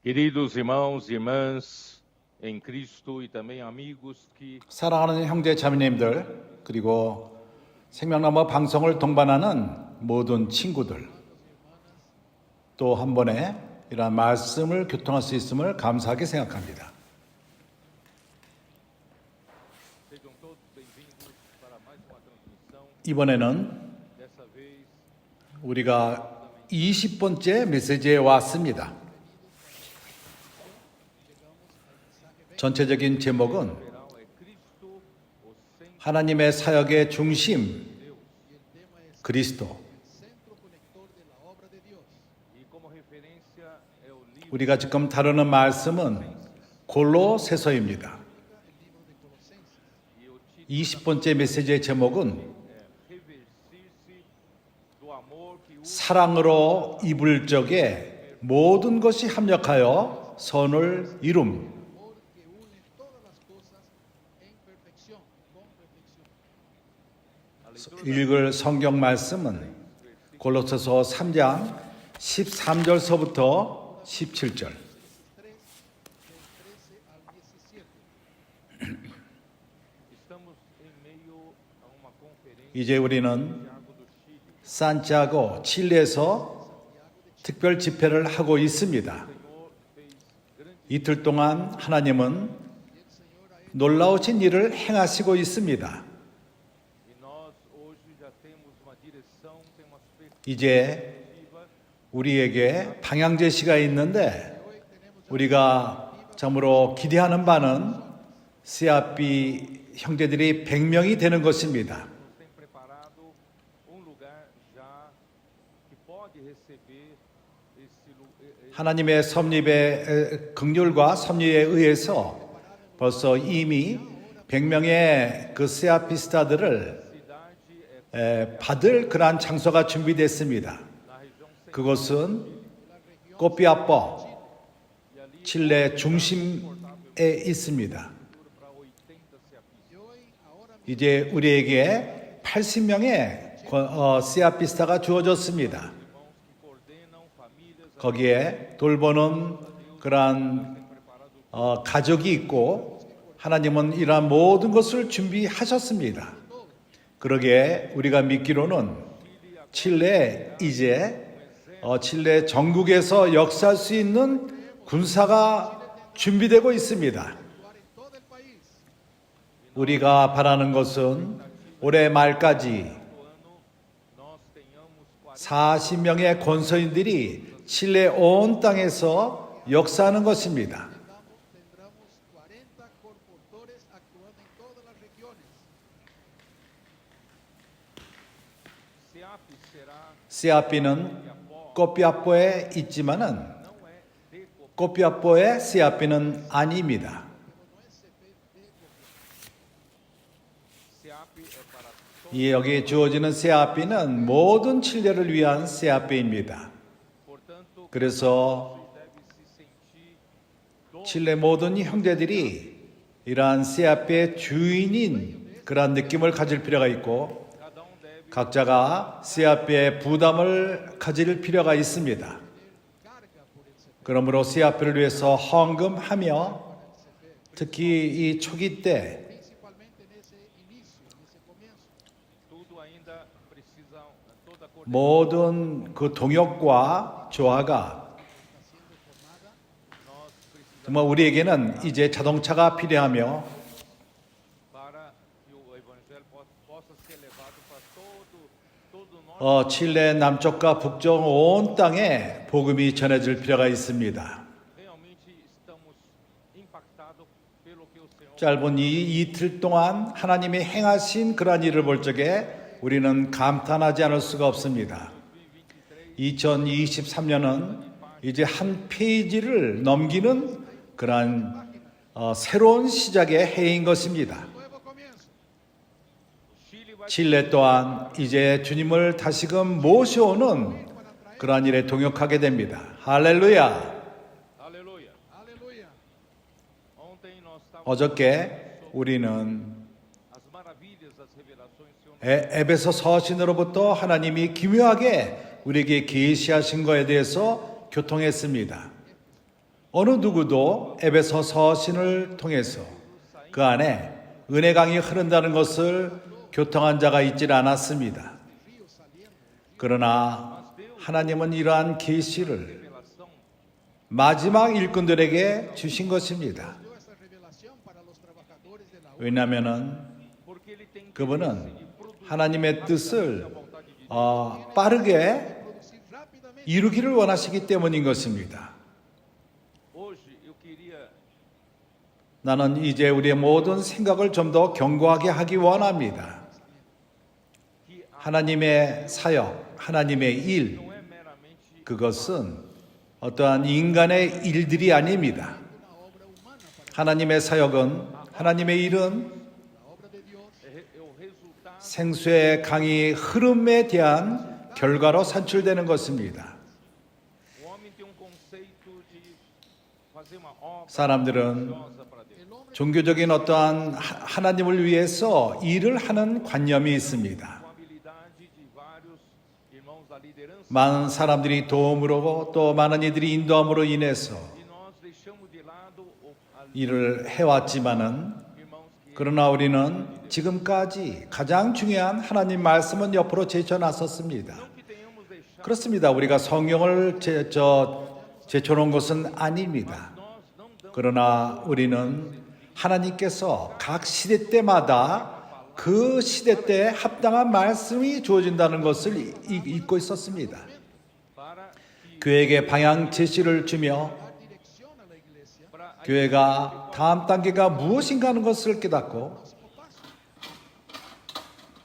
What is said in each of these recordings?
Queridos irmãos e irmãs em Cristo e também amigos que 사랑하는 형제 자매님들, 그리고 생명나무 방송을 동반하는 모든 친구들, 또 한 번에 이러한 말씀을 교통할 수 있음을 감사하게 생각합니다. sejam todos bem-vindos para mais uma transmissão. 이번에는 Dessa vez, 우리가 20번째 메시지에 왔습니다. 전체적인 제목은 geral, é Cristo, o centro 하나님의 사역의 중심, 그리스도. e como referência é o livro 우리가 지금 다루는 말씀은 골로새서입니다. e o título 20번째 메시지의 제목은 é Revestir-se do amor que une 사랑으로 입을 적에 모든 것이 합력하여 선을 이룸. amor que une todas las cosas en perfección, con perfección. 읽을 성경 말씀은 골로새서 3장 13절서부터 17절. 3, del 13 al 17. estamos em meio a uma conferência 이제 우리는 Santiago do Chile. 산티아고 칠레에서 특별 집회를 하고 있습니다. O Senhor fez grande 이틀 동안 하나님은 놀라우신 일을 행하시고 있습니다. e nós hoje já temos uma direção, tem uma 이제 perspectiva 우리에게 방향 제시가 있는데 우리가 참으로 기대하는 바는 CRB 형제들이 100명이 되는 것입니다. nos tem preparado lugar já que pode receber 하나님의 섭립의 긍휼과 섭리에 의해서 벌써 이미 100명의 그 CRB 스타들을 cidade 받을 그러한 장소가 준비됐습니다. na região central 그것은 꼬피아뽀 e ali 칠레 중심에 있습니다. para 80 CAPs. Y hoy, ahora 이제 우리에게 80명의 CRB 스타가 주어졌습니다. Irmãos que coordenam famílias 거기에 돌보는 그러한 가족이 있고 하나님은 이러한 모든 것을 준비하셨습니다. 그러기에 우리가 믿기로는 칠레 이제 칠레 전국에서 역사할 수 있는 군사가 준비되고 있습니다. actuar en todo el país. 우리가 바라는 것은 올해 말까지 nós tenhamos 40명의 권서인들이 칠레 온 땅에서 역사하는 것입니다. Tendremos 40 corportores actuando en todas las regiones. CEAP será CRB는 꼬피아뽀에 있지만은 꼬피아뽀의 CRB는 아닙니다. CEAP é para 이 여기 주어지는 CRB는 모든 칠레를 위한 CRB입니다. portanto 그래서 deve se sentir 칠레 모든 형제들이 이러한 CRB의 주인인 그러한 느낌을 가질 필요가 있고 cada deve 각자가 CRB의 부담을 가질 필요가 있습니다. 그러므로 CRB를 위해서 헌금하며 특히 이 초기 때 Principalmente en ese inicio, en ese comienzo. tudo ainda precisa toda a 모든 그 동역과 조화가 정말 우리에게는 이제 자동차가 필요하며 para que o evangelho possa ser levado para todo o norte. 칠레 남쪽과 북쪽 온 땅에 복음이 전해질 필요가 있습니다. Realmente estamos impactados pelo que o Senhor 짧은 이 이틀 동안 하나님이 행하신 그러한 일을 볼 적에 우리는 감탄하지 않을 수가 없습니다. 2023년은 이제 한 페이지를 넘기는 그러한 새로운 시작의 해인 것입니다. Nuevo comienzo. Chile vai 칠레 또한 이제 주님을 다시금 모셔오는 그러한 일에 동역하게 됩니다. 할렐루야! aleluia. Aleluya. Ontem nós estávamos 어저께 우리는 as maravilhas das revelações do Senhor. 에베소 서신으로부터 하나님이 기묘하게 우리에게 계시하신 것에 대해서 교통했습니다. 어느 누구도 에베소 서신을 통해서 그 안에 은혜 강이 흐른다는 것을 교통한 자가 있질 않았습니다. 그러나 하나님은 이러한 계시를 revelação 마지막 일꾼들에게 주신 것입니다. dio esa revelación para los trabajadores de la obra. 왜냐하면 porque ele tem 그분은 하나님의 뜻을 빠르게 Producir rápidamente. 이루기를 원하시기 때문인 것입니다. hoje eu queria 나는 이제 우리의 모든 생각을 좀 더 견고하게 하기 원합니다. que 하나님의 사역, 하나님의 일, não é meramente 그것은 어떠한 인간의 일들이 아닙니다. 하나님의 사역은, 하나님의 일은 La obra de Dios é o resultado. 생수의 강이 흐름에 대한 결과로 산출되는 것입니다. O homem tem conceito de fazer uma obra 사람들은 maravilhosa para Deus. 종교적인 어떠한 하나님을 위해서 일을 하는 관념이 있습니다. Com a habilidade de vários irmãos da liderança. 많은 사람들이 도움으로 또 많은 이들이 인도함으로 인해서 E nós deixamos de lado 일을 해왔지만은 irmãos que 그러나 우리는 지금까지 가장 중요한 하나님 말씀은 옆으로 제쳐놨었습니다. não que tenhamos deixado, 그렇습니다. 우리가 성경을 제쳐놓은 것은 아닙니다. nós não damos 그러나 우리는 하나님께서 각 시대 때마다 그 시대 때 합당한 말씀이 주어진다는 것을 잊고 있었습니다. para que 교회에게 방향 제시를 주며 dar dirección a la iglesia. para a 교회가 다음 단계가 무엇인가 하는 것을 깨닫고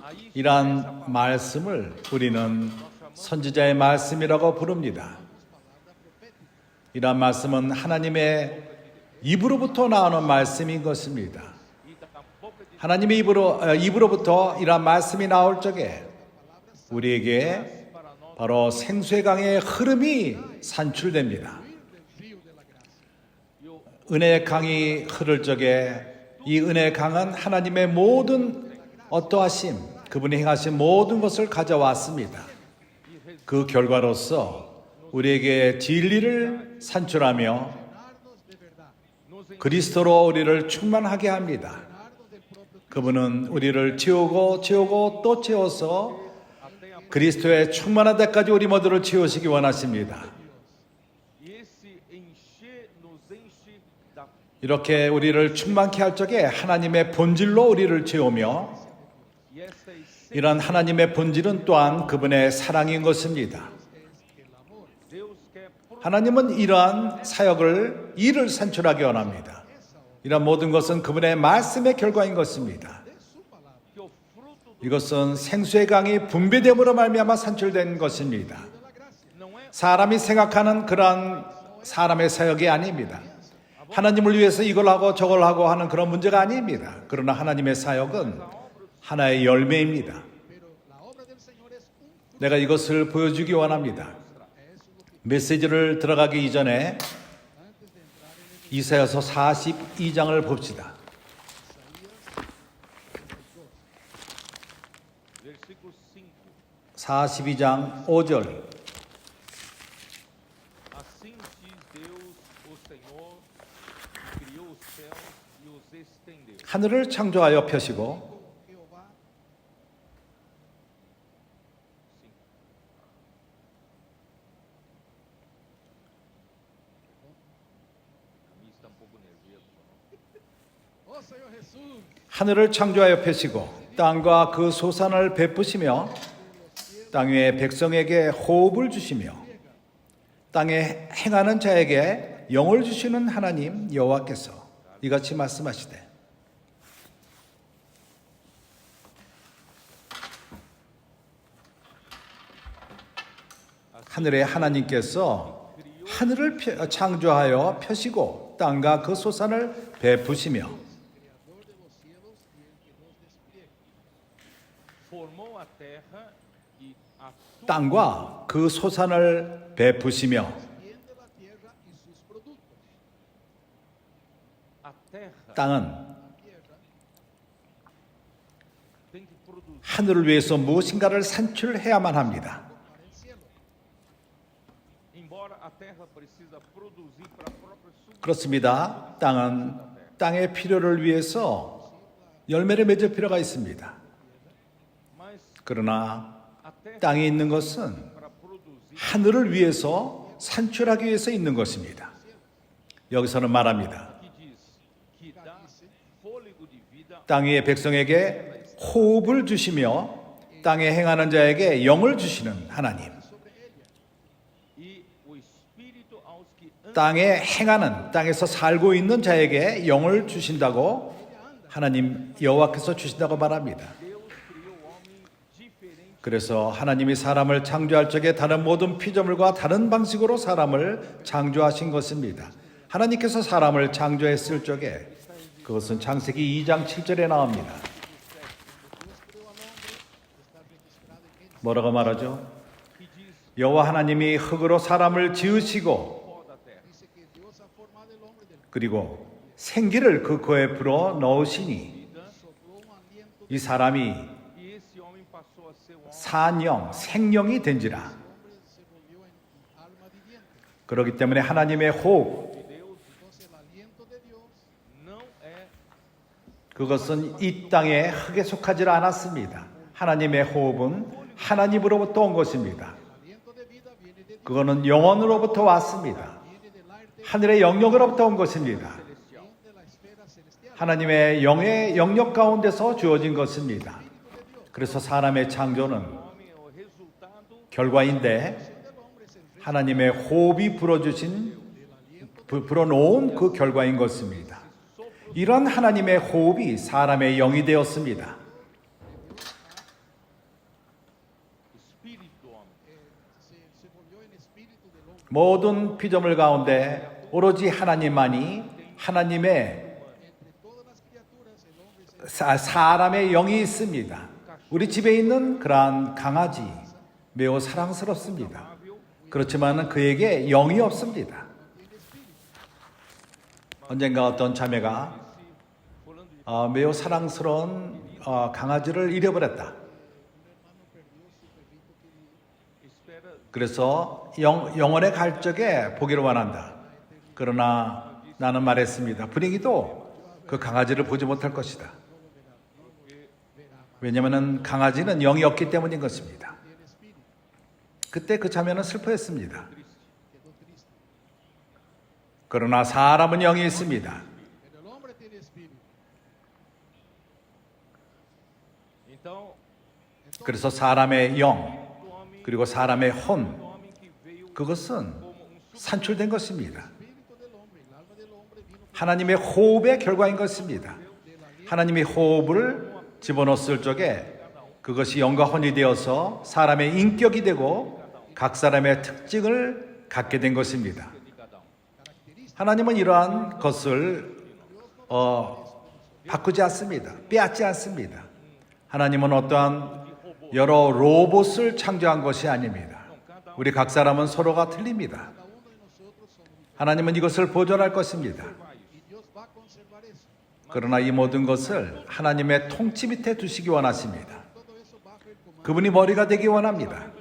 aí 이러한 말씀을 우리는 선지자의 말씀이라고 부릅니다. 이러한 말씀은 하나님의 입으로부터 나오는 말씀인 것입니다. e da boca de 하나님의 입으로부터 이러한 말씀이 나올 적에 우리에게 para nós 바로 생수의 강의 흐름이 산출됩니다. Del río de la gracia. e o 은혜의 강이 흐를 적에 이 은혜의 강은 하나님의 모든 어떠하심, 그분이 행하신 모든 것을 가져왔습니다. 그 결과로서 우리에게 진리를 산출하며 Llenarnos de verdad. nos 그리스도로 우리를 충만하게 합니다. Llenarnos del propio 그분은 우리를 채우고 또 채워서 até a 그리스도의 충만한 데까지 우리 모두를 채우시기 원하십니다. e esse encher nos enche da 이렇게 우리를 충만케 할 적에 하나님의 본질로 우리를 채우며 e essa essência 이런 하나님의 본질은 또한 그분의 사랑인 것입니다. Deus quer 하나님은 이러한 사역을 일을 산출하기 원합니다. 이런 모든 것은 그분의 말씀의 결과인 것입니다. que o fruto 이것은 생수의 강이 분배됨으로 말미암아 산출된 것입니다. não é 사람이 생각하는 그런 사람의 사역이 아닙니다. 하나님을 위해서 이걸 하고 저걸 하고 하는 그런 문제가 아닙니다. 그러나 하나님의 사역은 하나의 열매입니다. Pero la obra del Señor es un fruto. 내가 이것을 보여주기 원합니다. 메시지를 들어가기 이전에 이사야서 42장을 봅시다. versículo 5. 42장 5절. Assim diz Deus, o Senhor, que criou os céus e os estendeu. 하늘을 창조하여 펴시고 Jehová A mim está um pouco nervoso. Oh Señor Jesús, 하늘을 창조하여 펴시고 땅과 그 소산을 베푸시며 땅 위에 백성에게 호흡을 주시며 땅에 행하는 자에게 영을 주시는 하나님 여호와께서 이같이 말씀하시되 하늘의 하나님께서 하늘을 창조하여 펴시고 땅과 그 소산을 베푸시며 Creador de los cielos y el que los despliega. Formou a terra e a tua 땅과 그 소산을 베푸시며 Tiende la tierra y sus productos. a terra 땅은 La tierra tem que produzir. 하늘을 위해서 무엇인가를 산출해야만 합니다. para el cielo. Embora a terra precisa produzir para a própria subsistência. 그렇습니다. 땅은 땅의 필요를 위해서 열매를 맺을 필요가 있습니다. Mas 그러나 a terra 땅에 있는 것은 para produzir 하늘을 위해서 산출하기 위해서 있는 것입니다. 여기서는 말합니다. que diz que dá fôlego de vida 땅 위의 백성에게 호흡을 주시며 땅에 행하는 자에게 영을 주시는 하나님. e o espírito aos que andam. 땅에 행하는, 땅에서 살고 있는 자에게 영을 주신다고 하나님 여호와께서 주신다고 말합니다. Deus criou o homem diferente. 그래서 하나님이 사람을 창조할 적에 다른 모든 피조물과 다른 방식으로 사람을 창조하신 것입니다. 하나님께서 사람을 창조했을 적에 그것은 창세기 2장 7절에 나옵니다. 뭐라고 말하죠? Que diz 여호와 하나님이 흙으로 사람을 지으시고 pó da terra. Dice que Dios ha formado el hombre del 그리고 생기를 그 코에 불어 넣으시니 sopló un aliento 이 사람이 E esse homem passou a ser um homem. 산영, 생령이 된지라. hombre se volvió en alma viviente. 그렇기 때문에 하나님의 호흡, de Deus Entonces el aliento de Dios não é 그것은 이 땅의 흙에 속하지 않았습니다. 하나님의 호흡은 하나님으로부터 온 것입니다. el aliento de vida viene de Dios, 그거는 영원으로부터 왔습니다. viene del aire 하늘의 영역으로부터 온 것입니다. celestial. de la esfera celestial. 하나님의 영의 영역 가운데서 주어진 것입니다. 그래서 사람의 창조는 O homem é o resultado 결과인데 del hombre es el 하나님의 호흡이 불어놓은 그 결과인 것입니다. 이런 하나님의 호흡이 사람의 영이 되었습니다. espírito do homem. se volvió en espíritu del hombre. 모든 피조물 가운데 오로지 하나님만이 하나님의 Entre todas las criaturas el hombre es el 사람의 영이 있습니다. 우리 집에 있는 그러한 강아지 매우 사랑스럽습니다. 그렇지만 그에게 영이 없습니다. 언젠가 어떤 자매가 매우 사랑스러운 강아지를 잃어버렸다. Espera 그래서 영원에 갈 적에 보기를 원한다. 그러나 나는 말했습니다. 분위기도 그 강아지를 보지 못할 것이다. 왜냐하면 강아지는 영이 없기 때문인 것입니다. 그때 그 자매는 슬퍼했습니다. 그러나 사람은 영이 있습니다. Pero el hombre tiene espíritu. então 그래서 사람의 영 do homem 그리고 사람의 do 혼 homem que veio 그것은 산출된 것입니다. Espíritu del hombre, el alma del hombre vino 하나님의 호흡의 결과인 것입니다. 하나님의 호흡을 집어넣었을 적에 그것이 영과 혼이 되어서 사람의 인격이 되고 각 사람의 특징을 갖게 된 것입니다. de cada um. 하나님은 이러한 것을 바꾸지 않습니다. 빼앗지 않습니다. 하나님은 어떠한 여러 로봇을 창조한 것이 아닙니다. 우리 각 사람은 서로가 틀립니다. cada uno de nosotros somos 하나님은 이것을 보존할 것입니다. y Dios va a conservar eso. 그러나 이 모든 것을 하나님의 통치 밑에 두시기 원하십니다. Todo eso bajo el comando 그분이 머리가 되기 원합니다.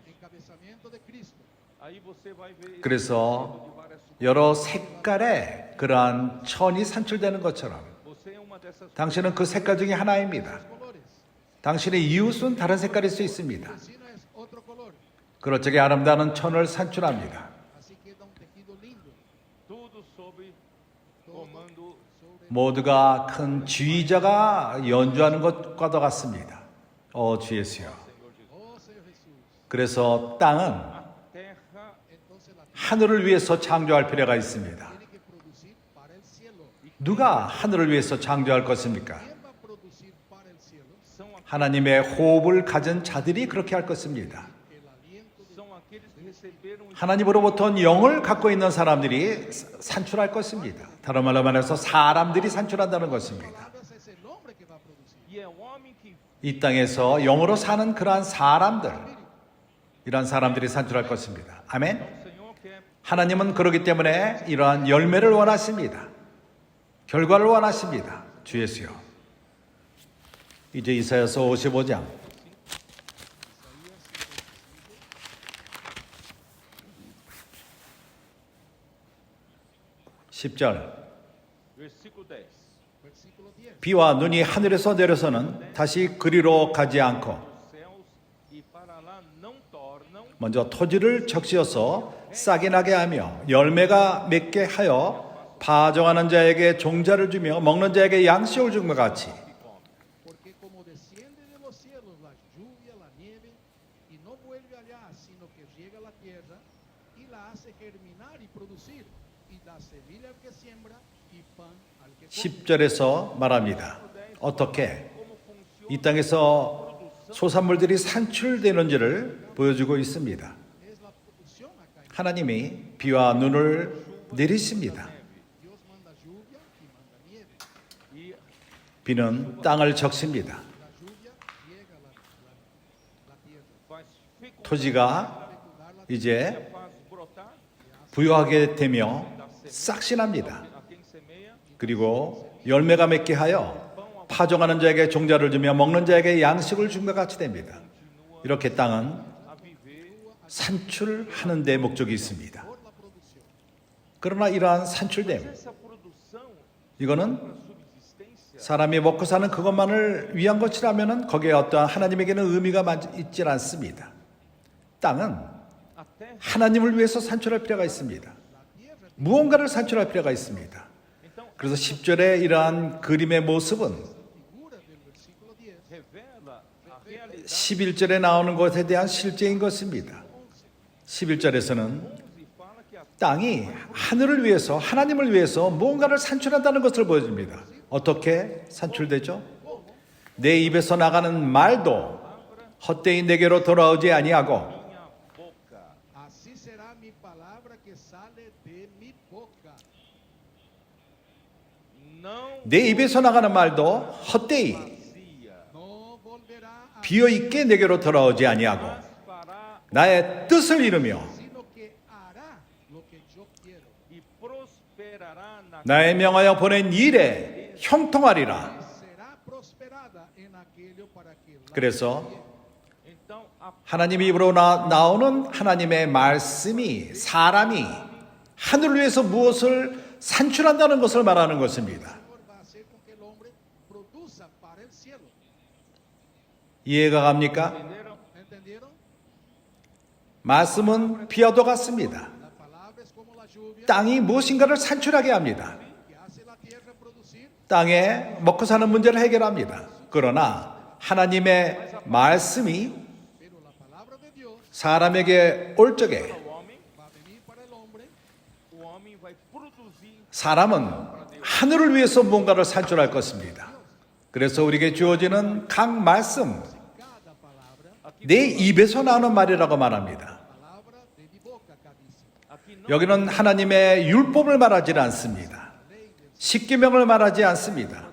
encabezamiento de Cristo. Aí você vai ver 그래서 de várias 여러 색깔의 그러한 천이 산출되는 것처럼 você é uma dessas 당신은 그 색깔 중에 하나입니다. Colores. 당신의 이웃은 다른 색깔일 수 있습니다. Vecino es otro color. 그럴 적에 아름다운 천을 산출합니다. Así queda un tejido lindo. tudo sob comando Sobre 모두가 큰 지휘자가 연주하는 것과도 같습니다. 주 예수여. oh Señor Jesús. 그래서 땅은 terra Entonces la tierra 하늘을 위해서 창조할 필요가 있습니다. tiene que producir para el cielo. 누가 하늘을 위해서 창조할 것입니까? ¿Quién va a producir para el cielo? são, 하나님의 호흡을 가진 자들이 그렇게 할 것입니다. El aliento de são aqueles que receberam 하나님으로부터 영을 갖고 있는 사람들이 산출할 것입니다. 다른 말로 말해서 사람들이 산출한다는 것입니다. palabras es el hombre que va a producir. e é o homem que 이 땅에서 영으로 사는 그러한 사람들, 이러한 사람들이 산출할 것입니다. 아멘. o Senhor quer 하나님은 그렇기 때문에 이러한 열매를 원하십니다. 결과를 원하십니다. 주 예수여. 이제 이사야서 55장. 10절. Versículo 10. Versículo 10. 비와 눈이 하늘에서 내려서는 다시 그리로 가지 않고 Os céus e para lá não tornam, 먼저 토지를 적시어서 싹이 나게 하며 열매가 맺게 하여 파종하는 자에게 종자를 주며 먹는 자에게 양식을 준 것 같이 Porque como desciende de los cielos la lluvia, la nieve, y no vuelve allá, sino que riega la tierra, y la hace germinar y producir, y da semilla al que siembra, y pan al que come. 10절에서 말합니다. 어떻게 이 땅에서 소산물들이 산출되는지를 보여주고 있습니다. Es la producción acá. 하나님이 비와 눈을 내리십니다. Dios manda lluvia y manda nieve. e 비는 땅을 적십니다. La lluvia riega la tierra. faz fecundar, 토지가 이제 faz brotar 부유하게 되며 싹신합니다. a quem semeia, 그리고 열매가 맺게 하여 파종하는 자에게 종자를 주며 먹는 자에게 양식을 준 것 같이 됩니다. 이렇게 땅은 a viver. 산출하는 데 목적이 있습니다. Por la producción. 그러나 이러한 산출됨, Essa produção 이거는 para subsistência 사람이 먹고 사는 그것만을 위한 것이라면 거기에 어떠한 하나님에게는 의미가 있지 않습니다. 땅은 a terra. 하나님을 위해서 산출할 필요가 있습니다. 무언가를 산출할 필요가 있습니다. Então 그래서 10절의 이러한 그림의 모습은 Figura del versículo 10. revela a realidade. 11절에 나오는 것에 대한 실제인 것입니다. 11절에서는 11 fala que a 땅이 하늘을 위해서 하나님을 위해서 무언가를 산출한다는 것을 보여줍니다. 어떻게 산출되죠? 내 입에서 나가는 말도 헛되이 내게로 돌아오지 아니하고 minha boca Así será mi palabra que sale de mi boca. não 내 입에서 나가는 말도 헛되이 vazia, No volverá a 비어 있게 내게로 돌아오지 아니하고 mas fará 나의 뜻을 이루며 sino que hará lo que yo quiero. e prosperará na 나의 명하여 보낸 일에 형통하리라. Será prosperada en aquello para que la 그래서 Então a 하나님 입으로 나오는 하나님의 말씀이 사람이 하늘을 위해서 무엇을 산출한다는 것을 말하는 것입니다. Señor va a hacer con que el hombre produza para el cielo. 이해가 갑니까? entenderam? ¿Entendieron? 말씀은 비와도 같습니다. La palabra es como la lluvia 땅이 무엇인가를 산출하게 합니다. que hace la tierra producir. 땅에 먹고 사는 문제를 해결합니다. 그러나 하나님의 말씀이 Pero la palabra de Dios 사람에게 올 적에 O homem, va a venir para el hombre. o homem vai produzir 사람은 하늘을 위해서 무언가를 산출할 것입니다. 그래서 우리에게 주어지는 각 말씀, Cada palabra, 내 입에서 나오는 말이라고 말합니다. palabra de mi boca acá dice. aqui não 여기는 하나님의 율법을 말하지 않습니다. 십계명을 말하지 않습니다.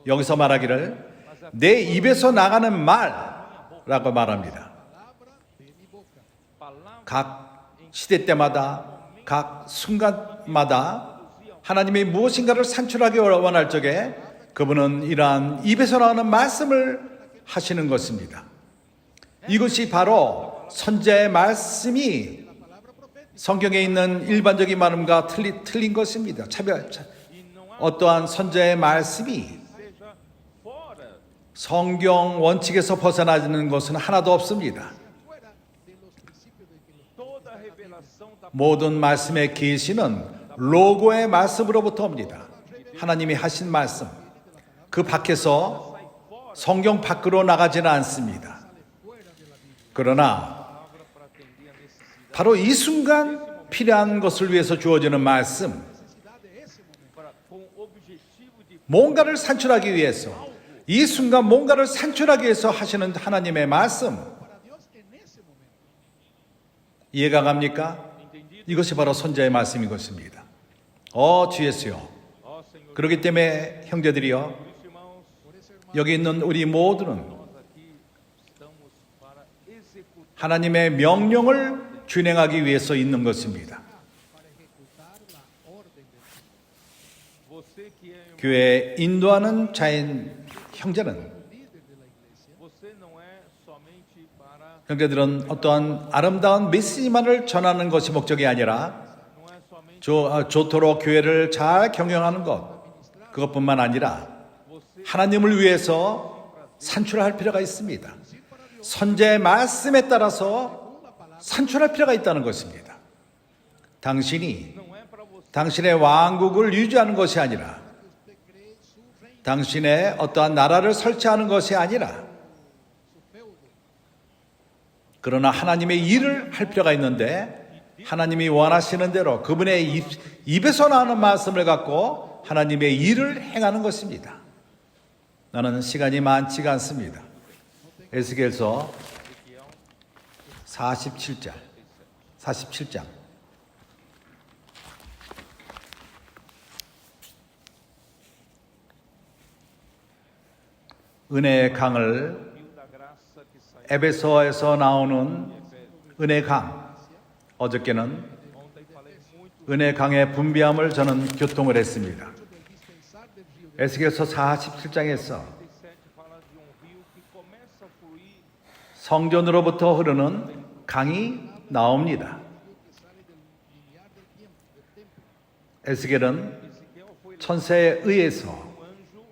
여기서 말하기를 내 입에서 나가는 말라고 말합니다. Palabra de mi boca. palavra 각 시대 때마다 각 순간마다 하나님이 무엇인가를 산출하기 원할 적에 그분은 이러한 입에서 나오는 말씀을 하시는 것입니다. 이것이 바로 선지자의 말씀이 성경에 있는 일반적인 말음과 틀린 것입니다. e não há 어떠한 선지자의 말씀이 seja fora 성경 원칙에서 벗어나는 것은 하나도 없습니다. Fuera de los principios de que los toda a revelação da 모든 말씀의 계시는 로고의 말씀으로부터 옵니다. 하나님이 하신 말씀. 그 밖에서 성경 밖으로 나가지는 않습니다. 그러나 palavra para atender a necessidade 바로 이 순간 필요한 것을 위해서 주어지는 말씀, necesidad de ese momento. para, com o objetivo de 뭔가를 산출하기 위해서 이 순간 뭔가를 산출하기 위해서 하시는 하나님의 말씀 Para Dios en ese momento. 이해가 갑니까? entendido. 이것이 바로 선지자의 말씀인 것입니다. 주 예수요. Ó Senhor, 그렇기 때문에 형제들이요, por isso, irmãos, Por eso, hermano, 여기 있는 우리 모두는 nós aqui estamos para executar 하나님의 명령을 준행하기 위해서 있는 것입니다. para ejecutar la orden de Dios. você que é irmão, 교회 인도하는 자인 형제는 Líder de la iglesia. você não é somente para 형제들은 어떠한 아름다운 메시지만을 전하는 것이 목적이 아니라 não é somente 좋도록 교회를 잘 경영하는 것, 그것뿐만 아니라 하나님을 위해서 산출할 필요가 있습니다. 선제의 말씀에 따라서 산출할 필요가 있다는 것입니다. 당신이 Não é para você 당신의 왕국을 유지하는 것이 아니라, usted cree su reino, 당신의 어떠한 나라를 설치하는 것이 아니라, su feudo. 그러나 하나님의 일을 할 필요가 있는데, 하나님이 원하시는 대로 그분의 입에서 나오는 말씀을 갖고 하나님의 일을 행하는 것입니다. 나는 시간이 많지가 않습니다. 에스겔서 47장. 은혜의 강을, rio da graça que sai. 에베소에서 나오는 은혜 강, 어저께는 Ontem falei muito 은혜 강의 분비함을 저는 교통을 했습니다. Del dispensar del río de 에스겔서 47장에서 37 fala de rio que começa a fluir 성전으로부터 흐르는 강이 나옵니다. que sale del linear del templo. 에스겔은 Ezequiel foi 천사에 의해서 anjo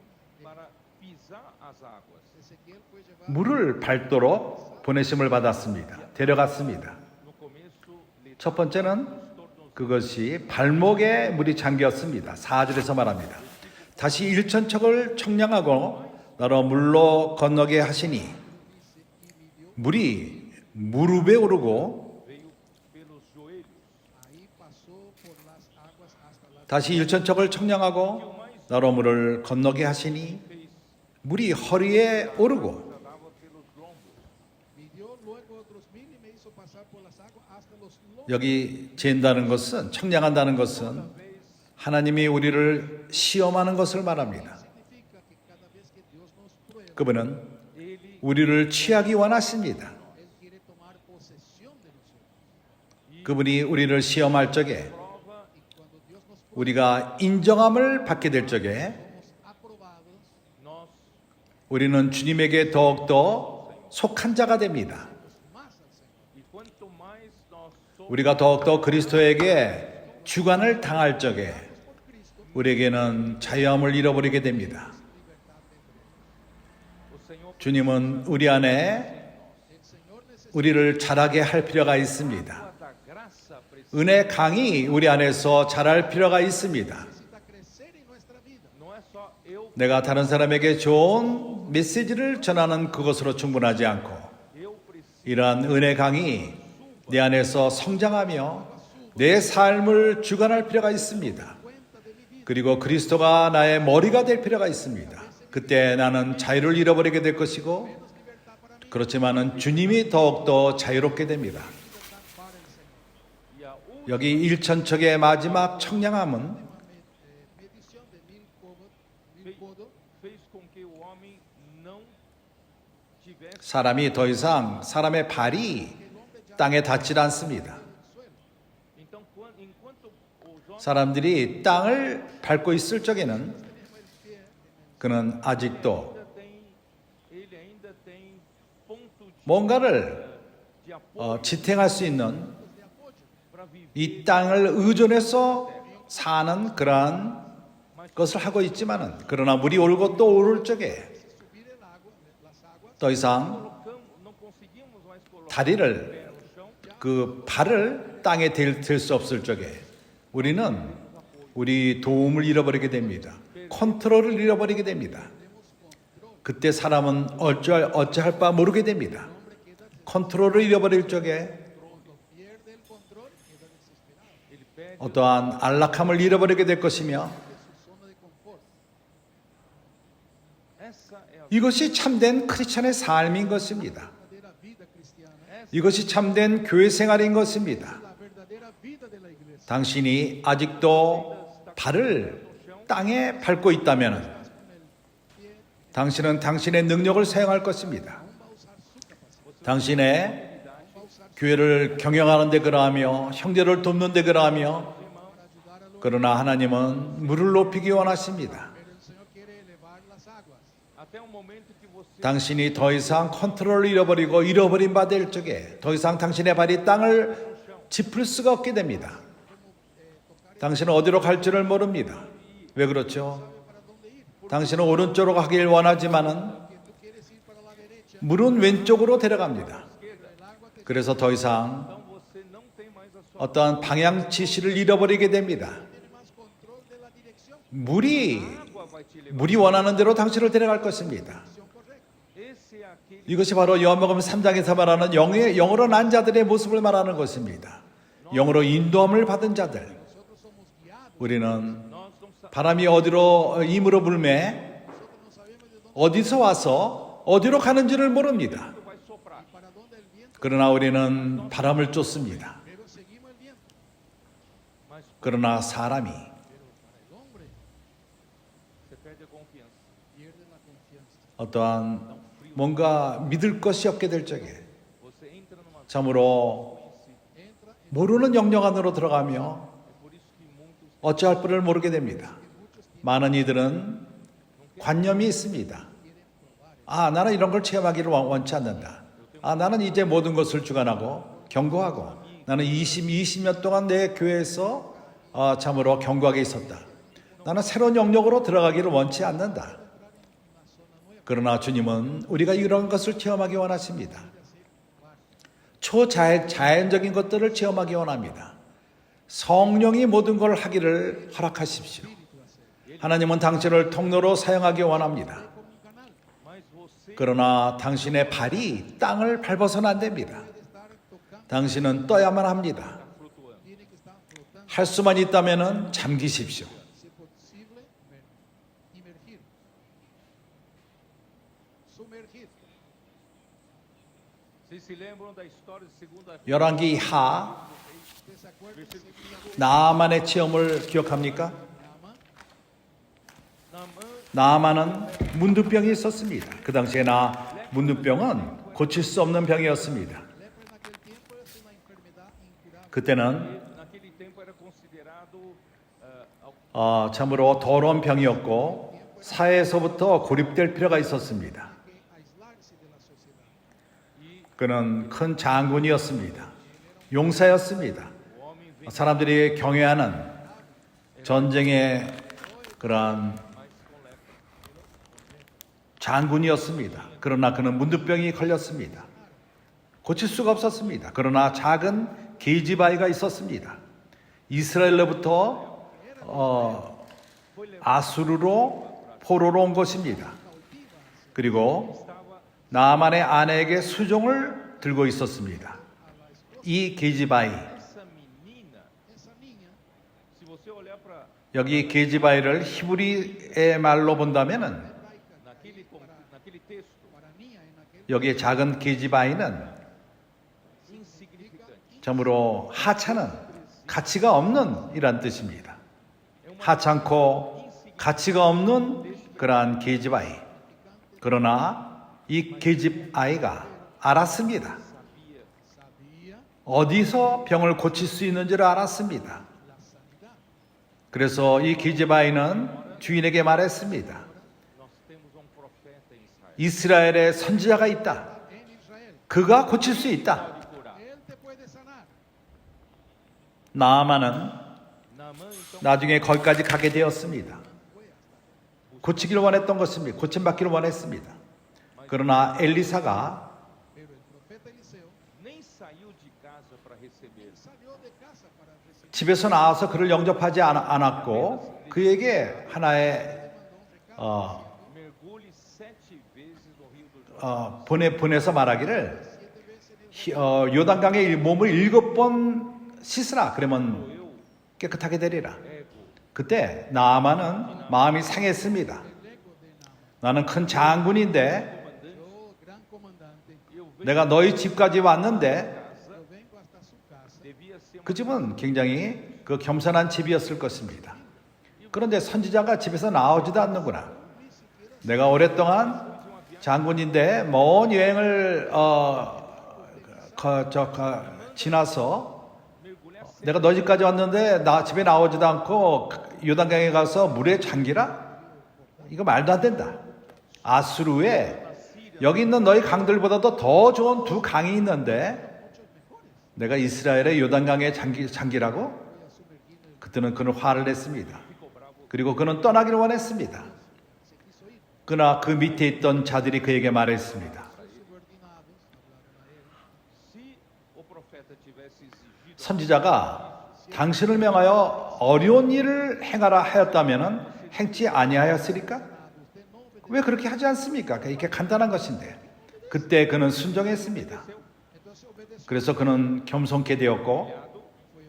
para pisar as águas. Ezequiel fue llevado 물을 밟도록 보내심을 받았습니다. 데려갔습니다. No começo lhe 첫 번째는 그것이 발목에 물이 잠겼습니다. 4절에서 말합니다. 다시 일천척을 청량하고 나로 물로 건너게 하시니 물이 무릎에 오르고 veio pelos joelhos. ahí pasó por las aguas hasta las 다시 일천척을 청량하고 나로 물을 건너게 하시니 물이 허리에 오르고 Andava pelos lombos. midió luego otros 1000 y me hizo pasar por las aguas hasta los lombos. 여기 잰다는 것은, 청량한다는 것은 하나님이 우리를 시험하는 것을 말합니다. Significa que cada vez que Dios nos prueba, 그분은 Ele 우리를 취하기 원하십니다. Él quiere tomar posesión de nosotros. 그분이 우리를 시험할 적에 prova Y cuando Dios nos prueba, 우리가 인정함을 받게 될 적에 somos aprobados, nós 우리는 주님에게 더욱더 속한 자가 됩니다. más al Señor. e quanto mais nós somos 우리가 더욱더 그리스도에게 주관을 당할 적에 우리에게는 자유함을 잃어버리게 됩니다. o Senhor 주님은 우리 안에 El Señor necesita 우리를 자라게 할 필요가 있습니다. da graça precisa 은혜 강이 우리 안에서 자랄 필요가 있습니다. crecer en nuestra vida. não é só eu 내가 다른 사람에게 좋은 메시지를 전하는 그것으로 충분하지 않고 preciso 이러한 은혜 강이 내 안에서 성장하며 내 삶을 주관할 필요가 있습니다. 그리고 그리스도가 나의 머리가 될 필요가 있습니다. 그때 나는 자유를 잃어버리게 될 것이고 그렇지만은 주님이 더욱더 자유롭게 됩니다. e a 여기 일천척의 마지막 청량함은 Medición de 1000 codos fez com que o homem não tivesse 사람이 더 이상 사람의 발이 땅에 닿질 않습니다. então enquanto os homens 사람들이 땅을 밟고 있을 적에는 그는 아직도 ele ainda tem ponto 뭔가를 de apoio 지탱할 수 있는 para viver, 이 땅을 의존해서 사는 그러한 것을 하고 있지만은 그러나 물이 오르고 또 오를 적에 subir el agua, las aguas, 더 이상 não conseguimos mais colocar 다리를 o pé no chão, 그 발을 땅에 댈 수 없을 적에 우리는 우리 도움을 잃어버리게 됩니다. 컨트롤을 잃어버리게 됩니다. 그때 사람은 어찌할 바 모르게 됩니다. 컨트롤을 잃어버릴 적에 pierde el control, queda desesperado ele perde 어떠한 안락함을 잃어버리게 될 것이며 de su zona de confort. essa é a 이것이 참된 크리스천의 삶인 것입니다. La verdadera vida cristiana, 이것이 참된 교회 생활인 것입니다. la verdadera vida de la iglesia. 당신이 아직도 발을 땅에 밟고 있다면 당신은 당신의 능력을 사용할 것입니다. 당신의 교회를 경영하는 데 그러하며 형제를 돕는 데 그러하며 그러나 하나님은 물을 높이기 원하십니다. Pero el Señor quiere elevar las aguas. até o momento que você 당신이 더 이상 컨트롤을 잃어버리고 잃어버린 바 될 적에 더 이상 당신의 발이 땅을 짚을 수가 없게 됩니다. 당신은 어디로 갈 줄을 모릅니다. 왜 그렇죠? sabe para dónde ir. 당신은 오른쪽으로 가길 원하지만은 Que tú quieres ir para la derecha, 물은 왼쪽으로 데려갑니다. pero el agua te 그래서 더 이상 Então você não tem mais a sua 어떠한 방향 지시를 잃어버리게 됩니다. tiene más control de la dirección água vai te levar. 물이 원하는 대로 당신을 데려갈 것입니다. correcta. Esse é aquele 이것이 바로 요한복음 3장에서 말하는 영으로 난 자들의 모습을 말하는 것입니다. 영으로 인도함을 받은 자들. Nosotros somos guiados, 우리는 nós não sabemos 바람이 어디로 임으로 불매 nosotros no sabemos de dónde 어디서 와서 어디로 가는지를 모릅니다. vai soprar. para dónde el viento, 그러나 우리는 바람을 쫓습니다. pero seguimos el viento. Mas 그러나 사람이 Pero para el hombre você perde a confiança. pierde la confianza. 어떠한 뭔가 믿을 것이 없게 될 적에 Você entra numa 참으로 Entra en 모르는 영역 안으로 들어가며 É por isso que muitos 어찌할 바를 모르게 됩니다. 많은 이들은 관념이 있습니다. 아, 나는 이런 걸 체험하기를 원치 않는다. 아, 나는 이제 모든 것을 주관하고 경고하고 나는 20년 동안 내 교회에서 참으로 경고하게 있었다. 나는 새로운 영역으로 들어가기를 원치 않는다. 그러나 주님은 우리가 이런 것을 체험하기 원하십니다. 초자연적인 것들을 체험하기 원합니다. 성령이 모든 걸 하기를 허락하십시오. 하나님은 당신을 통로로 사용하기 원합니다. como un canal. mas você 그러나 당신의 발이 땅을 밟아서는 안 됩니다. Puede estar tocando, 당신은 떠야만 합니다. flutuando. tiene que estar flotando. 할 수만 있다면 잠기십시오. Si es posible, emergir. Sumergir. Vocês se lembram da história de segunda 열왕기 하 ¿Usted se acuerda de segunda 나아만의 체험을 기억합니까? Naamán? 나아만은 문둥병이 있었습니다. 그 당시에 문둥병은 고칠 수 없는 병이었습니다. Lepra en aquel tiempo es una enfermedad incurable. 그때는 naquele tempo era considerado 참으로 더러운 병이었고 사회에서부터 고립될 필요가 있었습니다. Que aislarse de la sociedad. 그는 큰 장군이었습니다. 용사였습니다. o homem 사람들이 경외하는 전쟁의 그런 mais com lepra. 장군이었습니다. 그러나 그는 문둥병이 걸렸습니다. 고칠 수가 없었습니다. 그러나 작은 게이지바위가 있었습니다. 이스라엘로부터 아수르로 포로로 온 것입니다. 그리고 Estava 나아만의 아내에게 수종을 들고 있었습니다. 이 게이지바위, essa menina, Esa niña, se você olhar para 여기 게이지바위를 히브리의 말로 본다면은 naquele texto, para niña en aquel 여기에 작은 게이지바위는 insignificante. 참으로 하찮은 가치가 없는 이란 뜻입니다. 하찮고 가치가 없는 그러한 게이지바위. 그러나 이 게이지바위가 알았습니다. Sabia sabía 어디서 병을 고칠 수 있는지를 알았습니다. la sanidad. 그래서 이 게이지바위는 주인에게 말했습니다. nós temos um profeta em Israel. 이스라엘에 선지자가 있다. En Israel, 그가 고칠 수 있다. Pode curar. él te puede sanar. Naamã 나아만은 então 나중에 거기까지 가게 되었습니다. 고치기를 원했던 것입니다. 고침받기를 원했습니다. 그러나 엘리사가 Pero el profeta Eliseo nem saiu de casa para receber. salió de casa para recibir. 집에서 나와서 그를 영접하지 않았고 그에게 하나의 Mergulhe 7 vezes no rio do Jordão. 보내서 말하기를 요단강에 몸을 7번 씻으라. 그러면 Eu, 깨끗하게 되리라. ego, 그때 나아만은 마음이 상했습니다. El ego de Naamán. 나는 큰 장군인데 Yo, gran comandante, eu venho 내가 너희 집까지 왔는데 yo vengo hasta su casa. devia ser uma 그 집은 굉장히 그 겸손한 집이었을 것입니다. 그런데 선지자가 집에서 나오지도 않는구나. 내가 오랫동안 장군인데 먼 여행을 지나서 mergulhar 내가 너희 집까지 왔는데 나 집에 나오지도 않고 요단강에 가서 물에 잠기라? 이거 말도 안 된다. 아수르에 여기 있는 너희 강들보다도 더 좋은 2 강이 있는데 내가 이스라엘의 요단강에 잠기라고? 그때는 그는 화를 냈습니다. ficou bravo. 그리고 그는 떠나기를 원했습니다. se quiso ir. 그러나 그 밑에 있던 자들이 그에게 말했습니다. Os subordinados hablaron a él. Se o profeta tivesse exigido 선지자가 당신을 명하여 어려운 일을 행하라 하였다면 행치 아니하였으리까? Usted no obedeceu. 왜 그렇게 하지 않습니까? 이렇게 간단한 것인데. 그때 그는 순종했습니다. Entonces obedeció. 그래서 그는 겸손케 되었고 Fue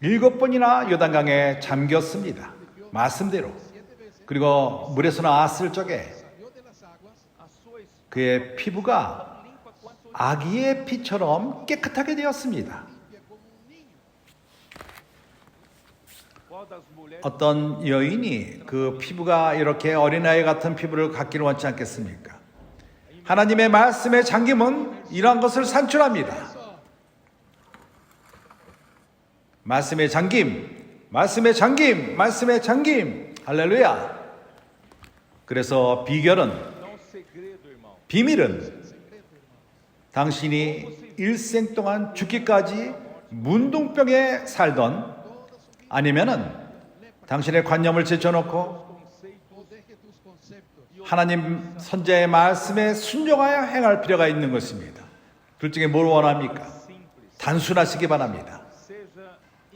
humillado. 7번이나 요단강에 잠겼습니다. 말씀대로. 7 veces 그리고 물에서 나왔을 적에 salió de las aguas. a sua esposa 그의 피부가 limpa quanto 아기의 피처럼 깨끗하게 되었습니다. Limpia como un niño. qual das mulheres 어떤 여인이 그 피부가 이렇게 어린아이 같은 피부를 갖기를 원치 않겠습니까? 하나님의 말씀의 잠김은 이러한 것을 산출합니다. 말씀의 잠김, 말씀의 잠김, 말씀의 잠김. 할렐루야. 그래서 비결은, não segredo, irmão. 비밀은 당신이 일생 동안 죽기까지 문둥병에 살던 아니면은 당신의 관념을 제쳐놓고 O deje tus conceptos. 하나님 선지자의 말씀에 순종하여 행할 필요가 있는 것입니다. 둘 중에 뭘 원합니까? Simples. 단순하시기 바랍니다. Seja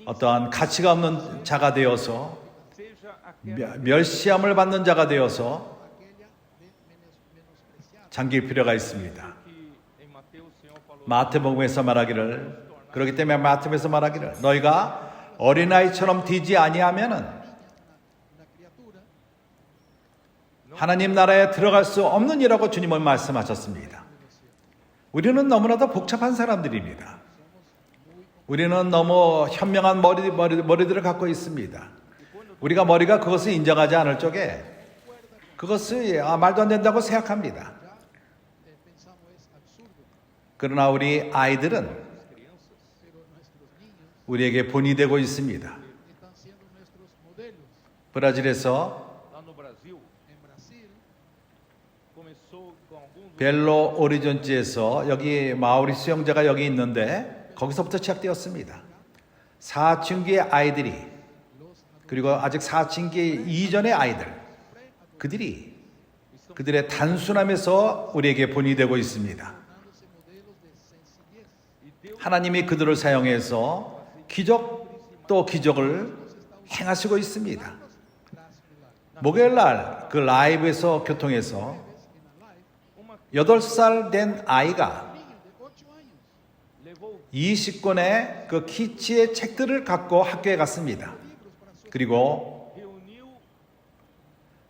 어떠한 가치가 없는 자가 되어서 seja aquela 멸시함을 받는 자가 되어서 Aquella menospreciada. 잠길 필요가 있습니다. que em Mateus o Senhor falou 마태복음에서 말하기를, 그렇기 때문에 마태복음에서 말하기를 너희가 어린아이처럼 되지 아니하면은 Una criatura. 하나님 나라에 들어갈 수 없느니라고 주님은 말씀하셨습니다. 우리는 너무나도 복잡한 사람들입니다. 우리는 너무 현명한 머리들을 갖고 있습니다. 우리가 머리가 그것을 인정하지 않을 적에 그것을 말도 안 된다고 생각합니다. Pensamos es absurdo. 그러나 우리 아이들은 Pero nuestros niños 우리에게 본이 되고 있습니다. están siendo nuestros modelos. 브라질에서 lá no Brasil, En Brasil, começou com alguns 벨로 오리존지에서 여기 마오리 수영자가 여기 있는데 거기서부터 시작되었습니다. 사춘기의 아이들이 그리고 아직 사춘기 이전의 아이들 그들이 그들의 단순함에서 우리에게 본이 되고 있습니다. tornándose modelos de sencillez. e Deus 하나님이 그들을 사용해서 기적 또 기적을 행하시고 있습니다. Traz milagres. 목요일 날 그 라이브에서 교통해서 En la live, 8살 된 아이가 un niño de 8 años levou 20권의 그 키치의 책들을 갖고 학교에 갔습니다. 그리고 reuniu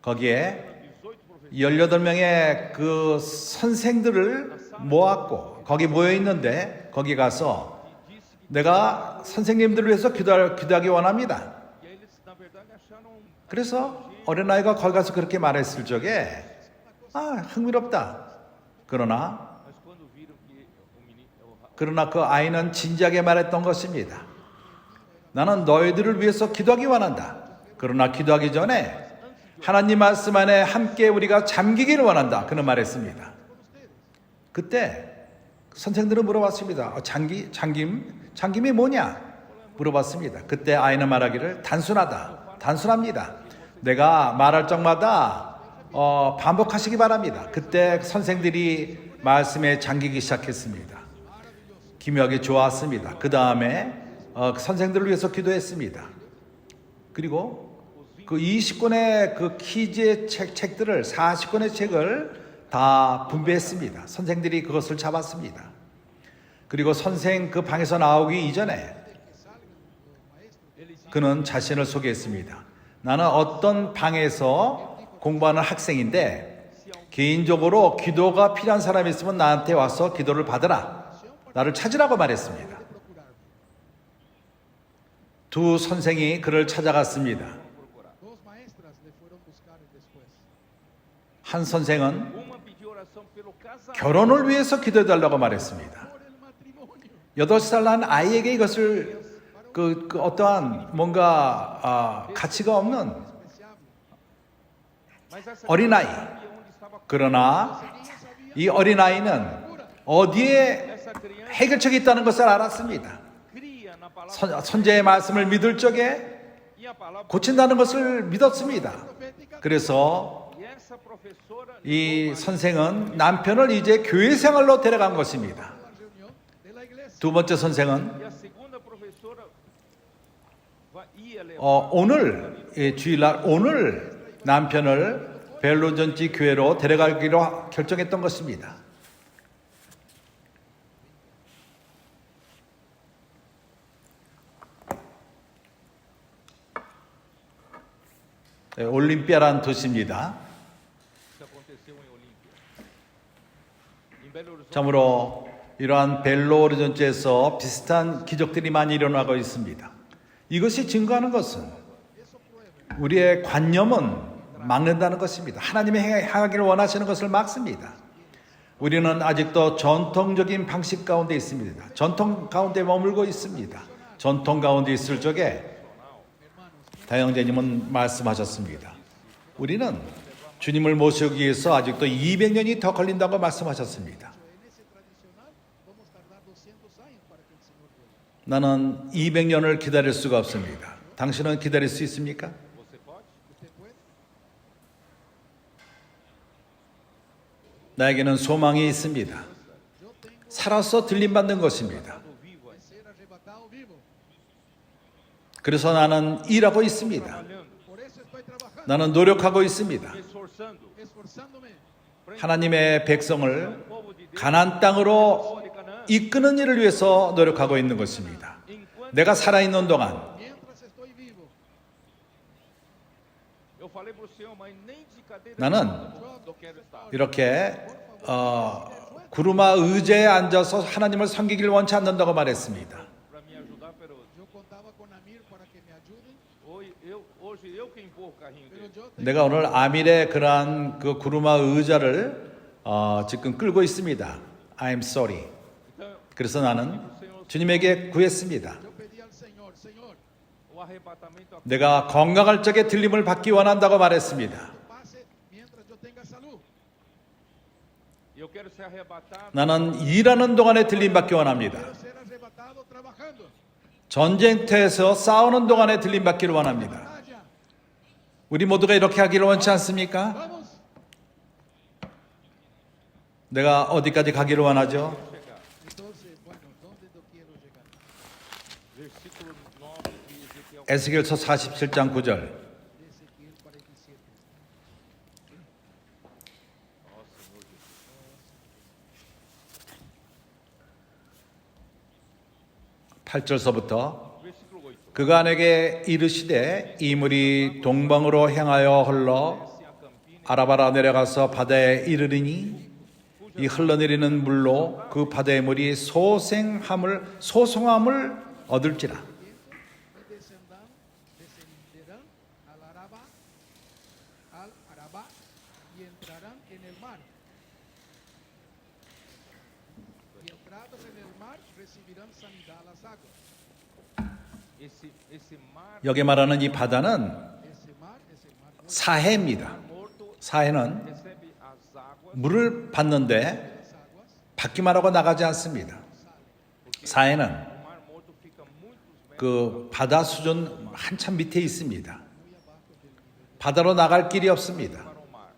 거기에 18 professores 18명의 그 선생들을 모았고 거기 모여 있는데 거기 가서 e disse que 내가 선생님들을 위해서 기도하기 원합니다. e aí eles na verdade acharam 그래서 어린아이가 거기 가서 그렇게 말했을 적에 흥미롭다. 그러나 mas quando viram que o menino 그러나 그 아이는 진지하게 말했던 것입니다. 나는 너희들을 위해서 기도하기 원한다. 그러나 기도하기 전에 하나님 말씀 안에 함께 우리가 잠기기를 원한다. 그는 말했습니다. 그때 선생들은 물어봤습니다. 잠김이 뭐냐? 물어봤습니다. 그때 아이는 말하기를 단순합니다. 내가 말할 적마다 반복하시기 바랍니다. 그때 선생들이 말씀에 잠기기 시작했습니다. 기묘하게 좋았습니다. 그 다음에 선생들을 위해서 기도했습니다. 그리고 그 20권의 그 키즈의 책들을 40권의 책을 다 분배했습니다. 선생들이 그것을 잡았습니다. 그리고 선생 그 방에서 나오기 이전에 그는 자신을 소개했습니다. 나는 어떤 방에서 공부하는 학생인데 개인적으로 기도가 필요한 사람이 있으면 나한테 와서 기도를 받으라. 나를 찾으라고 말했습니다. 두 선생이 그를 찾아갔습니다. Dos maestras le fueron buscar después. 한 선생은 uma pediu oração pelo casamento 결혼을 위해서 기도해달라고 말했습니다. Por el matrimonio. 8살 난 아이에게 이것을 그 어떠한 뭔가 가치가 없는 mas essa 어린아이. sabia onde estava 그러나 이 어린아이는 어디에 essa criança 해결책이 있다는 것을 알았습니다. cria na 선제의 말씀을 믿을 적에 e a palavra 고친다는 것을 믿었습니다. profética 그래서 e essa professora 이 선생은 남편을 이제 교회 생활로 데려간 것입니다. a la reunión de la iglesia. 두 번째 선생은 e a segunda professora ia levar 오늘 주일날 오늘 남편을 벨로전지 교회로 데려가기로 결정했던 것입니다. 올림피아라는 도시입니다. isso aconteceu em Olímpia. Em Belo Horizonte, 참으로 이러한 벨로 오리존트에서 비슷한 기적들이 많이 일어나고 있습니다. 이것이 증거하는 것은 우리의 관념은 막는다는 것입니다. 하나님이 행하기를 원하시는 것을 막습니다. 우리는 아직도 전통적인 방식 가운데 있습니다. 전통 가운데 머물고 있습니다. 전통 가운데 있을 적에 다영제님은 말씀하셨습니다. 우리는 주님을 모시기 위해서 아직도 200년이 더 걸린다고 말씀하셨습니다. En ese tradicional vamos a tardar 200 años para que el Señor venga. 나는 200년을 기다릴 수가 없습니다. 당신은 기다릴 수 있습니까? você pode? ¿Usted puede? 나에게는 소망이 있습니다. Yo tengo 살아서 들림받는 것입니다. Estou vivo que ainda. ser arrebatado vivo. 그래서 나는 일하고 있습니다. Trabalhando, Por eso estoy trabajando, 나는 노력하고 있습니다. me esforçando. esforzándome. 하나님의 백성을 O povo de Deus, 가나안 땅으로 povo de Canaã. 이끄는 일을 위해서 노력하고 있는 것입니다. Enquanto 내가 살아있는 동안 Mientras estoy vivo, eu falei para o Senhor, mas nem de cadeira 나는 não quero estar. 이렇게 구루마 의자에 앉아서 하나님을 섬기길 원치 않는다고 말했습니다. Para me ajudar, pero yo contaba con Amir para que me ayuden, hoje eu que empurro o carrinho pero dele. yo 내가 오늘 아밀의 그러한 그 구루마 의자를 지금 끌고 있습니다. I'm sorry. Então, 그래서 나는 주님에게 구했습니다. yo pedí al Señor, Señor, o arrebatamento 내가 건강할 적에 들림을 받기 원한다고 말했습니다. pase mientras yo tenga salud. eu quero ser arrebatado 나는 일하는 동안에 들림 받기 원합니다. Quiero ser arrebatado trabajando. 전쟁터에서 싸우는 동안에 들림 받기를 원합니다. Batalla. 우리 모두가 이렇게 하기를 원치 않습니까? Vamos. 내가 어디까지 가기를 원하죠? chegar. Entonces, bueno, ¿dónde yo quiero llegar? Versículo 9 de Ezequiel. 에스겔서 47장 9절. Ezequiel 47. Ó Senhor Jesus. 8절서부터 Versículo 8. 그가 내게 이르시되 이 물이 동방으로 향하여 흘러 Desce a campina 아라바라 내려가서 바다에 이르리니 이 흘러내리는 물로 그 바다의 물이 소송함을 얻을지라. Y descenderán al Arabá y entrarán en el mar. Y entrados en el mar recibirán sanidad a las aguas. esse mar 여기 말하는 이 바다는 Ese mar es el mar muerto. 사해입니다. morto 사해는 recebe as águas 물을 받는데 Las aguas 받기만 하고 나가지 않습니다. 사해는 o mar morto fica muitos metros 그 바다 수준 한참 밑에 있습니다. 바다로 나갈 길이 없습니다. para o mar.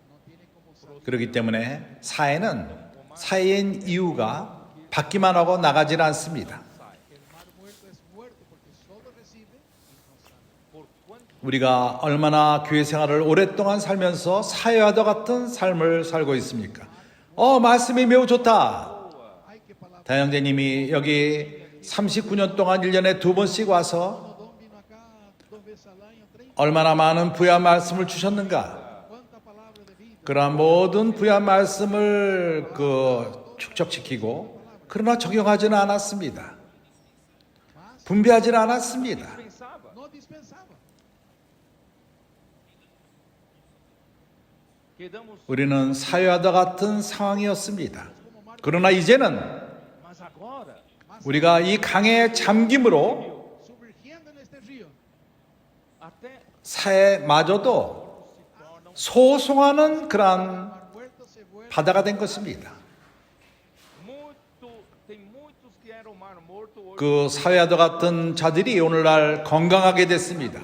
그렇기 때문에 사해는 사해인 이유가 받기만 하고 나가질 않습니다. El mar muerto es muerto porque solo recibe y no sale. Por quanto 우리가 얼마나 교회 생활을 오랫동안 살면서 사회와도 같은 삶을 살고 있습니까? 말씀이 매우 좋다. Ay, qué palabra. 다영재님이 여기 39년 동안 1년에 2번씩 와서 Don vino acá 2 veces al año, 30. 얼마나 많은 부야 말씀을 주셨는가. ¿Cuánta palabra de vida? 그러한 모든 부야 말씀을 축적시키고 그러나 적용하지는 않았습니다. 분배하지는 않았습니다. pensava, No dispensaba. quedamos, 우리는 사회와도 같은 상황이었습니다. 그러나 이제는 mas agora 우리가 이 강의 잠김으로 Sumergiendo en este río. até 사회마저도 소송하는 그러한 Mar muerto se vuelve. 바다가 된 것입니다. tem muito muitos que eram mar morto hoje 그 사회와도 같은 자들이 오늘날 건강하게 됐습니다.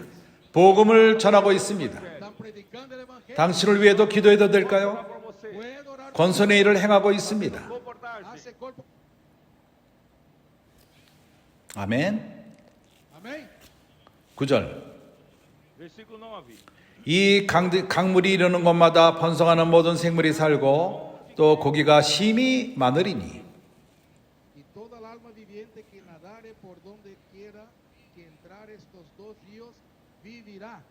복음을 전하고 있습니다. están predicando el evangelio. 당신을 위해도 기도해도 될까요? para você Puede orar por 권선의 일을 행하고 있습니다. comportar-se. hace cuerpo. 아멘. Amén. 9절. Versículo 9. 이 강물이 이르는 곳마다 번성하는 모든 생물이 살고 또 고기가 심히 많으리니 Y toda el alma viviente que nadare por donde quiera que entrar estos dos ríos vivirá.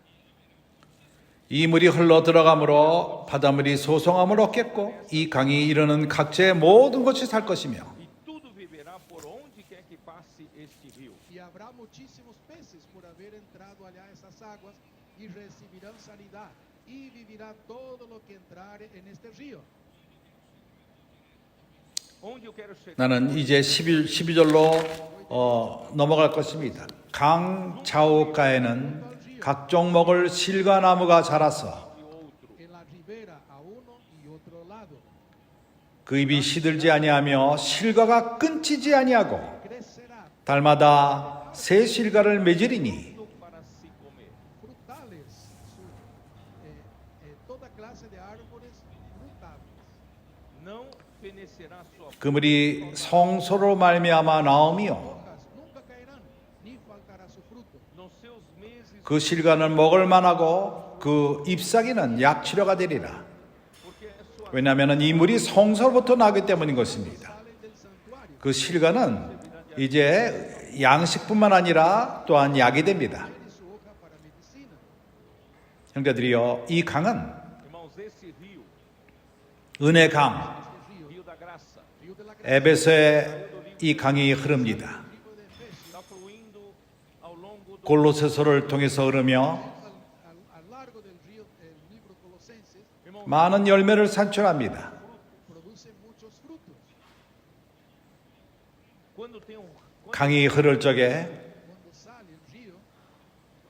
이 물이 흘러 들어가므로 바닷물이 소송함을 얻겠고 이 강이 이르는 각지의 모든 것이 살 것이며 E tudo viverá por onde quer que passe este rio. Y habrá muchísimos peces por haber entrado allá a esas aguas y recibirán sanidad y vivirá todo lo que entrare en este río. Onde eu quero chegar? 나는 이제 12절로 넘어갈 것입니다. 강 좌우가에는 각종 먹을 실과나무가 자라서 E outro. En la ribera a uno y otro lado 그 입이 시들지 아니하며 실과가 끊지지 아니하고 crecerá 달마다 새 실과를 맺으리니 Para se comer. frutales, toda clase de árboles frutables. Não fenecerá sua 그물이 성소로 말미암아 나오며 Hojas nunca caerán, ni faltará su fruto. nos seus meses, 그 실과는 먹을 만하고 그 잎사귀는 약치료가 되리라. porque sua 왜냐하면 이 물이 성소로부터 나기 때문인 것입니다. Salen del santuario. 그 실과는 이제 양식뿐만 아니라 또한 약이 됩니다. Tiene su hoja para medicina. 형제들이여, 이 강은 irmãos, esse rio, 은혜 강, Este río, rio da graça, río de la gracia, 에베소에 이 강이 흐릅니다. río de Efesios. está fluindo ao longo do 골로새서를 통해서 흐르며 Al largo del río, el libro Colosenses irmão, 많은 열매를 산출합니다. produce muchos frutos. quando tem 강이 흐를 적에 Cuando sale el río,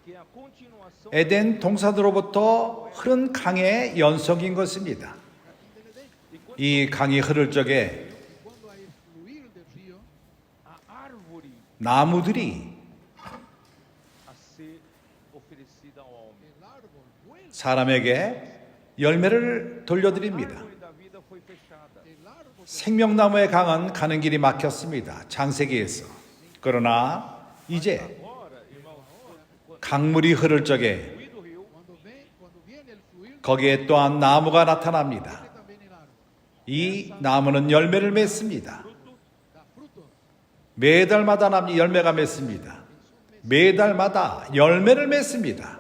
que é a continuação 에덴 동산으로부터 흐른 강의 연속인 것입니다. 이 강이 흐를 적에 cuando hay fluir del río, a árvore 나무들이 a ser oferecida ao homem. el árbol vuelve. 사람에게 열매를 A 돌려드립니다. árvore da vida foi fechada. El árbol 생명나무의 강은 가는 길이 막혔습니다. 창세기에서. 그러나 이제 Agora, irmãos, quando 강물이 흐를 적에 fluir do rio, cuando viene el fluir, 거기에 또한 나무가 나타납니다. viene también el árbol. 이 나무는 열매를 맺습니다. Da fruto. 매달마다 열매가 맺습니다. 매달마다 열매를 맺습니다.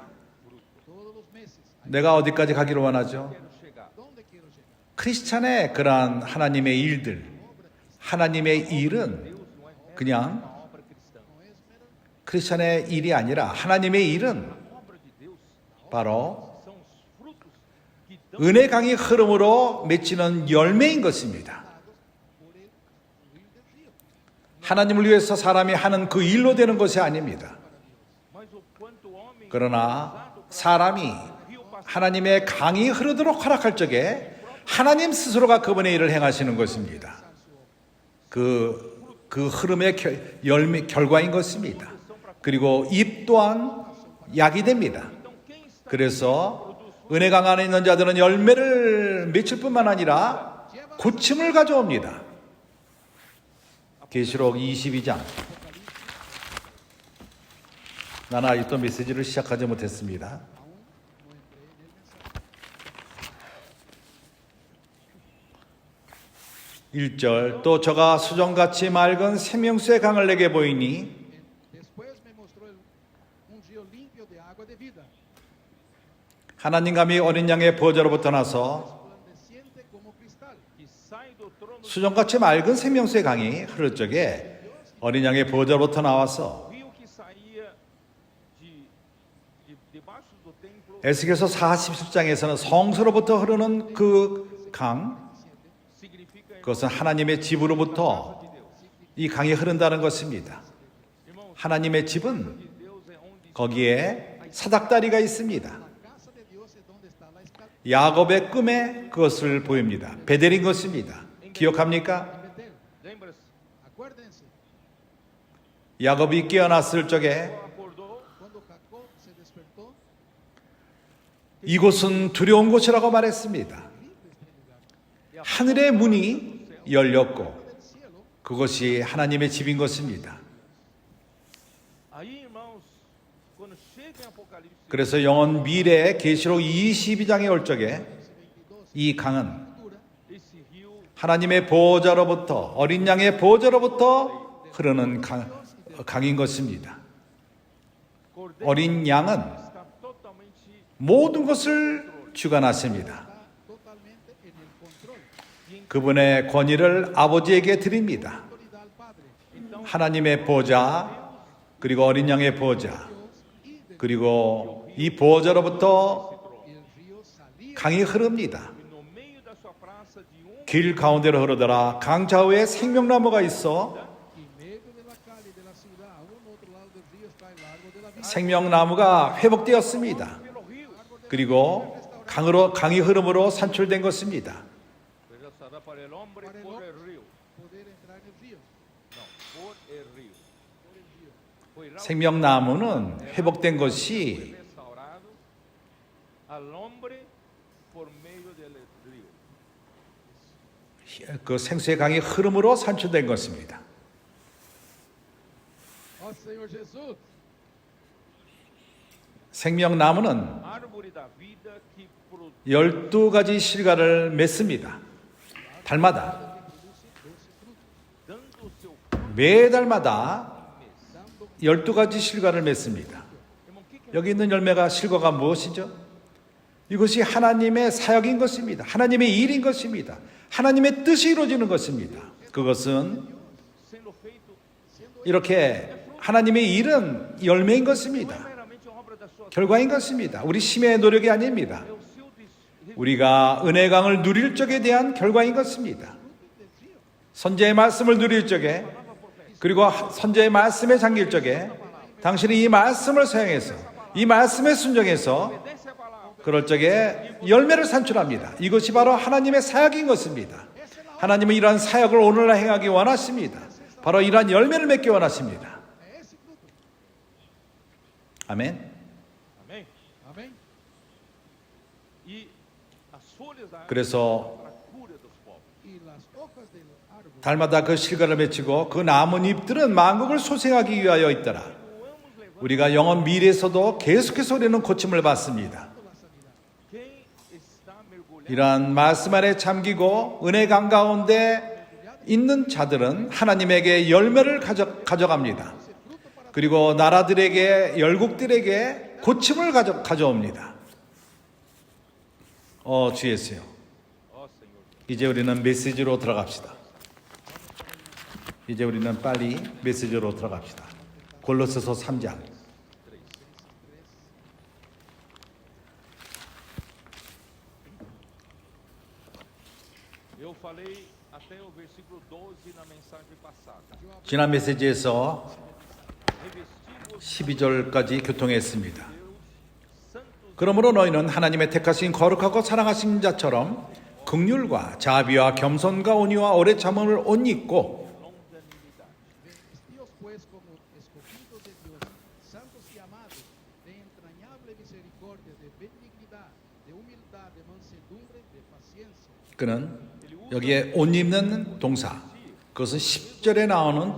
Todos los meses. 내가 어디까지 가기를 원하죠? quero chegar. ¿Dónde quiero llegar? 크리스찬의 그러한 하나님의 일들, 하나님의 일은 Deus não é 그냥 uma obra cristã. No es mero 크리스찬의 일이 아니라 하나님의 일은 A obra de Deus 바로 são os frutos que dão 은혜 강이 흐름으로 맺히는 열매인 것입니다. por el fluir del río. 하나님을 위해서 사람이 하는 그 일로 되는 것이 아닙니다. mas o quanto o homem 그러나 사람이 rio passa 하나님의 강이 흐르도록 허락할 적에 하나님 스스로가 그분의 일을 행하시는 것입니다. 그 흐름의 열매 결과인 것입니다. 그리고 잎 또한 약이 됩니다. 그래서 은혜 강 안에 있는 자들은 열매를 맺힐 뿐만 아니라 고침을 가져옵니다. 계시록 22장. 나는 아직도 메시지를 시작하지 못했습니다. No entré en el 1절 또 저가 수정같이 맑은 생명수의 강을 내게 보이니 Después me mostró un río limpio de agua de vida, 하나님 감히 어린 양의 보좌로부터 나서 resplandeciente como cristal. que sai do trono 수정같이 맑은 생명수의 강이 흐를 적에 어린 양의 보좌로부터 나와서 do rio que saía debaixo do templo 에스겔서 47장에서는 성소로부터 흐르는 그 강, significa 그것은 하나님의 집으로부터 de Deus. 이 강이 흐른다는 것입니다. Irmãos, 하나님의 집은 de Deus é onde 거기에 사닥다리가 있습니다. La casa de Dios es donde está la escala. 야곱의 꿈에 그것을 보입니다. 베델인 것입니다. 기억합니까? Betel. lembra-se, Acuérdense, 야곱이 깨어났을 적에 acordou, Cuando Jacob se despertó, 이곳은 두려운 곳이라고 말했습니다. 하늘의 문이 열렸고 del cielo, 그것이 하나님의 집인 것입니다. aí, irmãos, quando chega em Apocalipse, 그래서 영원 미래 계시록 22장에 올 적에 이 강은 esse rio 하나님의 보호자로부터 어린 양의 보호자로부터 흐르는 강인 것입니다. Cordeiro 어린 양은 está totalmente 모든 것을 주관하십니다. está totalmente en el control. 그분의 권위를 아버지에게 드립니다. Autoridad al Padre, 하나님의 보호자 그리고 어린 양의 보호자 Dios y de 그리고 이 보호자로부터 el río salía 강이 흐릅니다. e no meio da sua praça de 길 가운데로 흐르더라. 강 좌우에 생명나무가 있어 y medio de la calle de la ciudad, a un otro lado del río está el largo de la vida. 생명나무가 회복되었습니다. pelo rio, 그리고 강이 흐름으로 산출된 것입니다. pero será para el hombre por el río, Poder entrar en el río, no, por el río. Foi 생명나무는 회복된 것이 restaurado al hombre por meio del río. 그 생수의 강이 흐름으로 산출된 것입니다. ó Senhor Jesus, 생명나무는 Árvore da vida que produz 12가지 실과를 맺습니다. 달마다 dando o seu fruto 매달마다 mês. 12가지 실과를 맺습니다. Irmão, o que é 여기 있는 열매가 실과가 무엇이죠? 이것이 하나님의 사역인 것입니다. 하나님의 일인 것입니다. 하나님의 뜻이 이루어지는 것입니다. 그것은 sendo feito 이렇게 하나님의 일은 열매인 것입니다. meramente obra da sua 결과인 것입니다. 우리 힘의 노력이 아닙니다. é o seu des- 우리가 은혜 강을 누릴 적에 대한 결과인 것입니다. 선제의 말씀을 누릴 적에 그리고 선제의 말씀에 잠길 적에 당신이 이 말씀을 사용해서 이 말씀에 순종해서 obedência à palavra. 그럴 적에 열매를 산출합니다. 이것이 바로 하나님의 사역인 것입니다. 하나님은 이러한 사역을 오늘날 행하기 원하십니다. 바로 이러한 열매를 맺기 원하십니다. é esse fruto. 아멘. Amém? Amém? E as folhas da árvore 그래서 para a cura dos povos. E las hojas del árbol 달마다 그 실과를 맺히고 그 남은 잎들은 만국을 소생하기 위하여 있더라. Continuamos levando 우리가 영원 미래에서도 계속해서 우리는 고침을 받습니다. la sanidad. quem está mergulhado 이러한 말씀 안에 잠기고 은혜 강 가운데 있는 자들은 하나님에게 열매를 가져갑니다. 그리고 나라들에게 열국들에게 고침을 가져옵니다. 주 예수요. ó Senhor. 이제 우리는 메시지로 들어갑시다. 이제 우리는 빨리 메시지로 들어갑시다. 골로새서 3장. Eu falei até o versículo 12 na mensagem passada. 지난 메시지에서 Revestidos 12절까지 교통했습니다. Deus, santos 그러므로 너희는 하나님의 택하신 거룩하고 사랑하신 자처럼 긍휼과 자비와 겸손과 온유와 오래 참음을 옷 입고 longanimidade. Vestíos pues como escogidos de Dios, santos y amados, de entrañable misericordia, de benignidad, de humildad, de mansedumbre, de paciencia. 그는 여기에 옷 입는 동사 그것은 10절에 나오는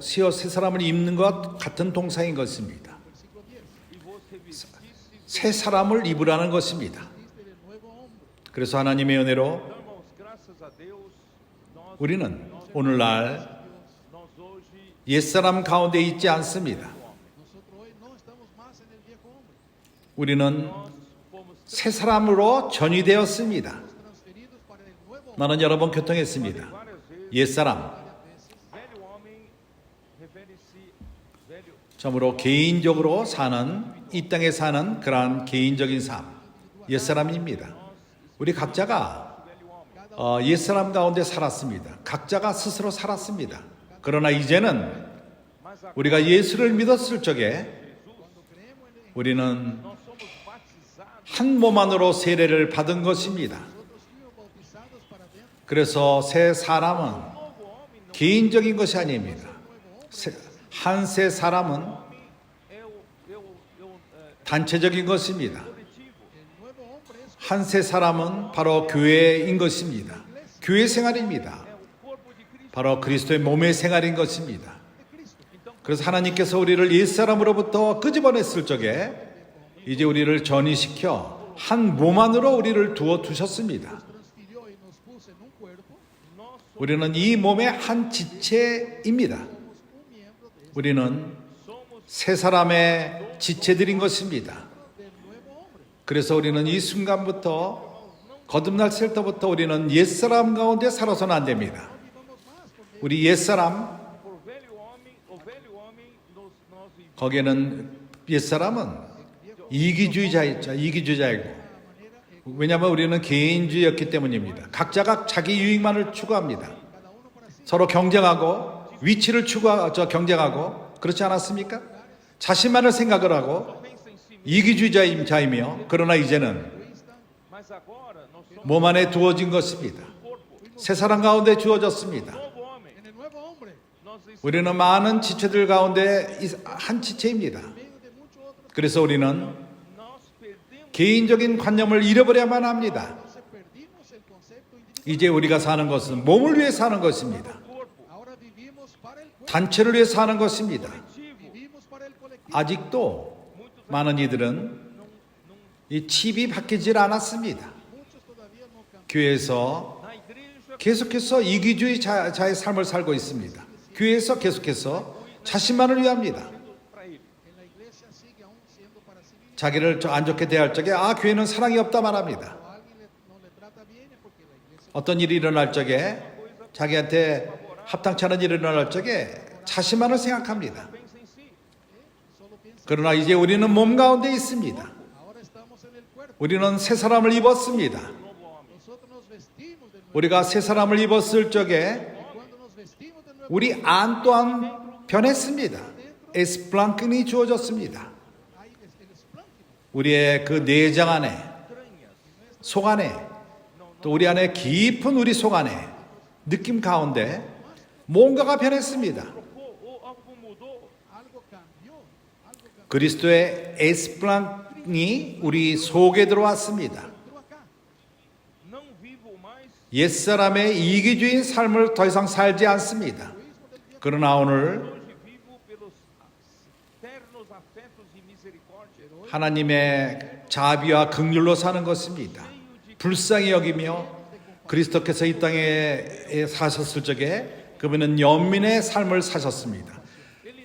시어 세 사람을 입는 것 같은 동사인 것입니다. Versículo 10. E vos revestisse 새 사람을 입으라는 것입니다. Viste de nuevo hombre. 그래서 하나님의 은혜로 Então, irmãos, graças a Deus, 우리는 오늘날 nós hoje 옛사람 가운데 있지 않습니다. Nosotros hoy no estamos más en el viejo hombre. 우리는 nós fomos 새 사람으로 전이되었습니다. Transferidos para el nuevo hombre. 나는 여러 번 교통했습니다. várias vezes. 옛사람, Velho homem refere-se velho 참으로 개인적으로 사는 이 땅에 사는 그러한 개인적인 삶, 옛사람입니다. 우리 각자가 옛사람 가운데 살았습니다. 각자가 스스로 살았습니다. 그러나 이제는 우리가 예수를 믿었을 적에 우리는 nós somos batizados 한 몸 안으로 세례를 받은 것입니다. Nosotros fuimos bautizados para dentro. 그래서 새 사람은 novo homem não 개인적인 것이 아닙니다. 한 세 사람은 é 단체적인 것입니다. coletivo. El nuevo hombre es 한 세 사람은 바로 교회인 것입니다. 교회 생활입니다. É o corpo de Cristo. 바로 그리스도의 몸의 생활인 것입니다. de Cristo. Então, 그래서 하나님께서 우리를 옛사람으로부터 끄집어냈을 적에 이제 우리를 전이시켜 한 몸 안으로 우리를 두어 두셨습니다. Transfirió y nos puso en un cuerpo. nós 우리는 이 몸의 한 지체입니다. Somos un miembro de 우리는 somos 세 사람의 지체들인 것입니다. del nuevo hombre. 그래서 우리는 이 순간부터 거듭날 때부터 우리는 옛사람 가운데 살아서는 안 됩니다. Vivamos más por 우리 옛사람 por velho homem, o velho homem nós vivemos. 거기에는 옛사람은 이기주의자였죠. 이기주의자이고 manera 왜냐하면 우리는 개인주의였기 때문입니다. 각자가 자기 유익만을 추구합니다. cada uno para sí. 서로 경쟁하고 위치를 경쟁하고 그렇지 않았습니까? 자신만을 생각을 하고 Pensa em si mesmo. 이기주의자이며 그러나 이제는 Mas agora nós somos 몸 안에 두어진 것입니다. corpo, 새 사람 가운데 주어졌습니다. novo homem. En el nuevo hombre, Nós estamos 우리는 많은 지체들 가운데 한 지체입니다. en medio de muchos otros, 그래서 우리는 nós perdemos 개인적인 관념을 잃어버려야만 합니다. entonces perdimos el concepto individual. 이제 우리가 사는 것은 몸을 위해 사는 것입니다. corpo Ahora vivimos para el cuerpo, 단체를 위해 사는 것입니다. vivimos para el colectivo. 아직도 많은 이들은 이 칩이 바뀌질 않았습니다. Muchos todavía no cambian. 교회에서 na igreja 계속해서 이기주의 자의 삶을 살고 있습니다. 교회에서 계속해서 자신만을 위합니다. para ele. En la iglesia sigue aún siendo para sí mismo. 자기를 안 좋게 대할 적에 교회는 사랑이 없다 말합니다. O alguien no le trata bien es porque la iglesia 어떤 일이 일어날 적에 자기한테 합당치 않은 일이 일어날 적에 자신만을 생각합니다. Pensa em si. solo piensa. 그러나 이제 우리는 몸 가운데 있습니다. Ahora estamos en el cuerpo. 우리는 새 사람을 입었습니다. Nosotros nos vestimos del nuevo. 우리가 새 사람을 입었을 적에 Y cuando nos vestimos del nuevo, 우리 안 또한 변했습니다. 에스플랑크니 주어졌습니다. hay el esplánquido. 우리의 그 내장 안에, 속 안에, 또 우리 안에 깊은 우리 속 안에 느낌 가운데 뭔가가 변했습니다. Algo mudou. Algo cambió. Algo cambió. 그리스도의 에스플랑이 우리 속에 들어왔습니다. Entró acá. Não vivo mais 옛사람의 이기주의인 삶을 더 이상 살지 않습니다. 그러나 오늘 hoje vivo pelos ternos afetos e misericórdia. 하나님의 자비와 긍휼로 사는 것입니다. 불쌍히 여기며 그리스도께서 이 땅에 사셨을 적에 그분은 연민의 삶을 사셨습니다.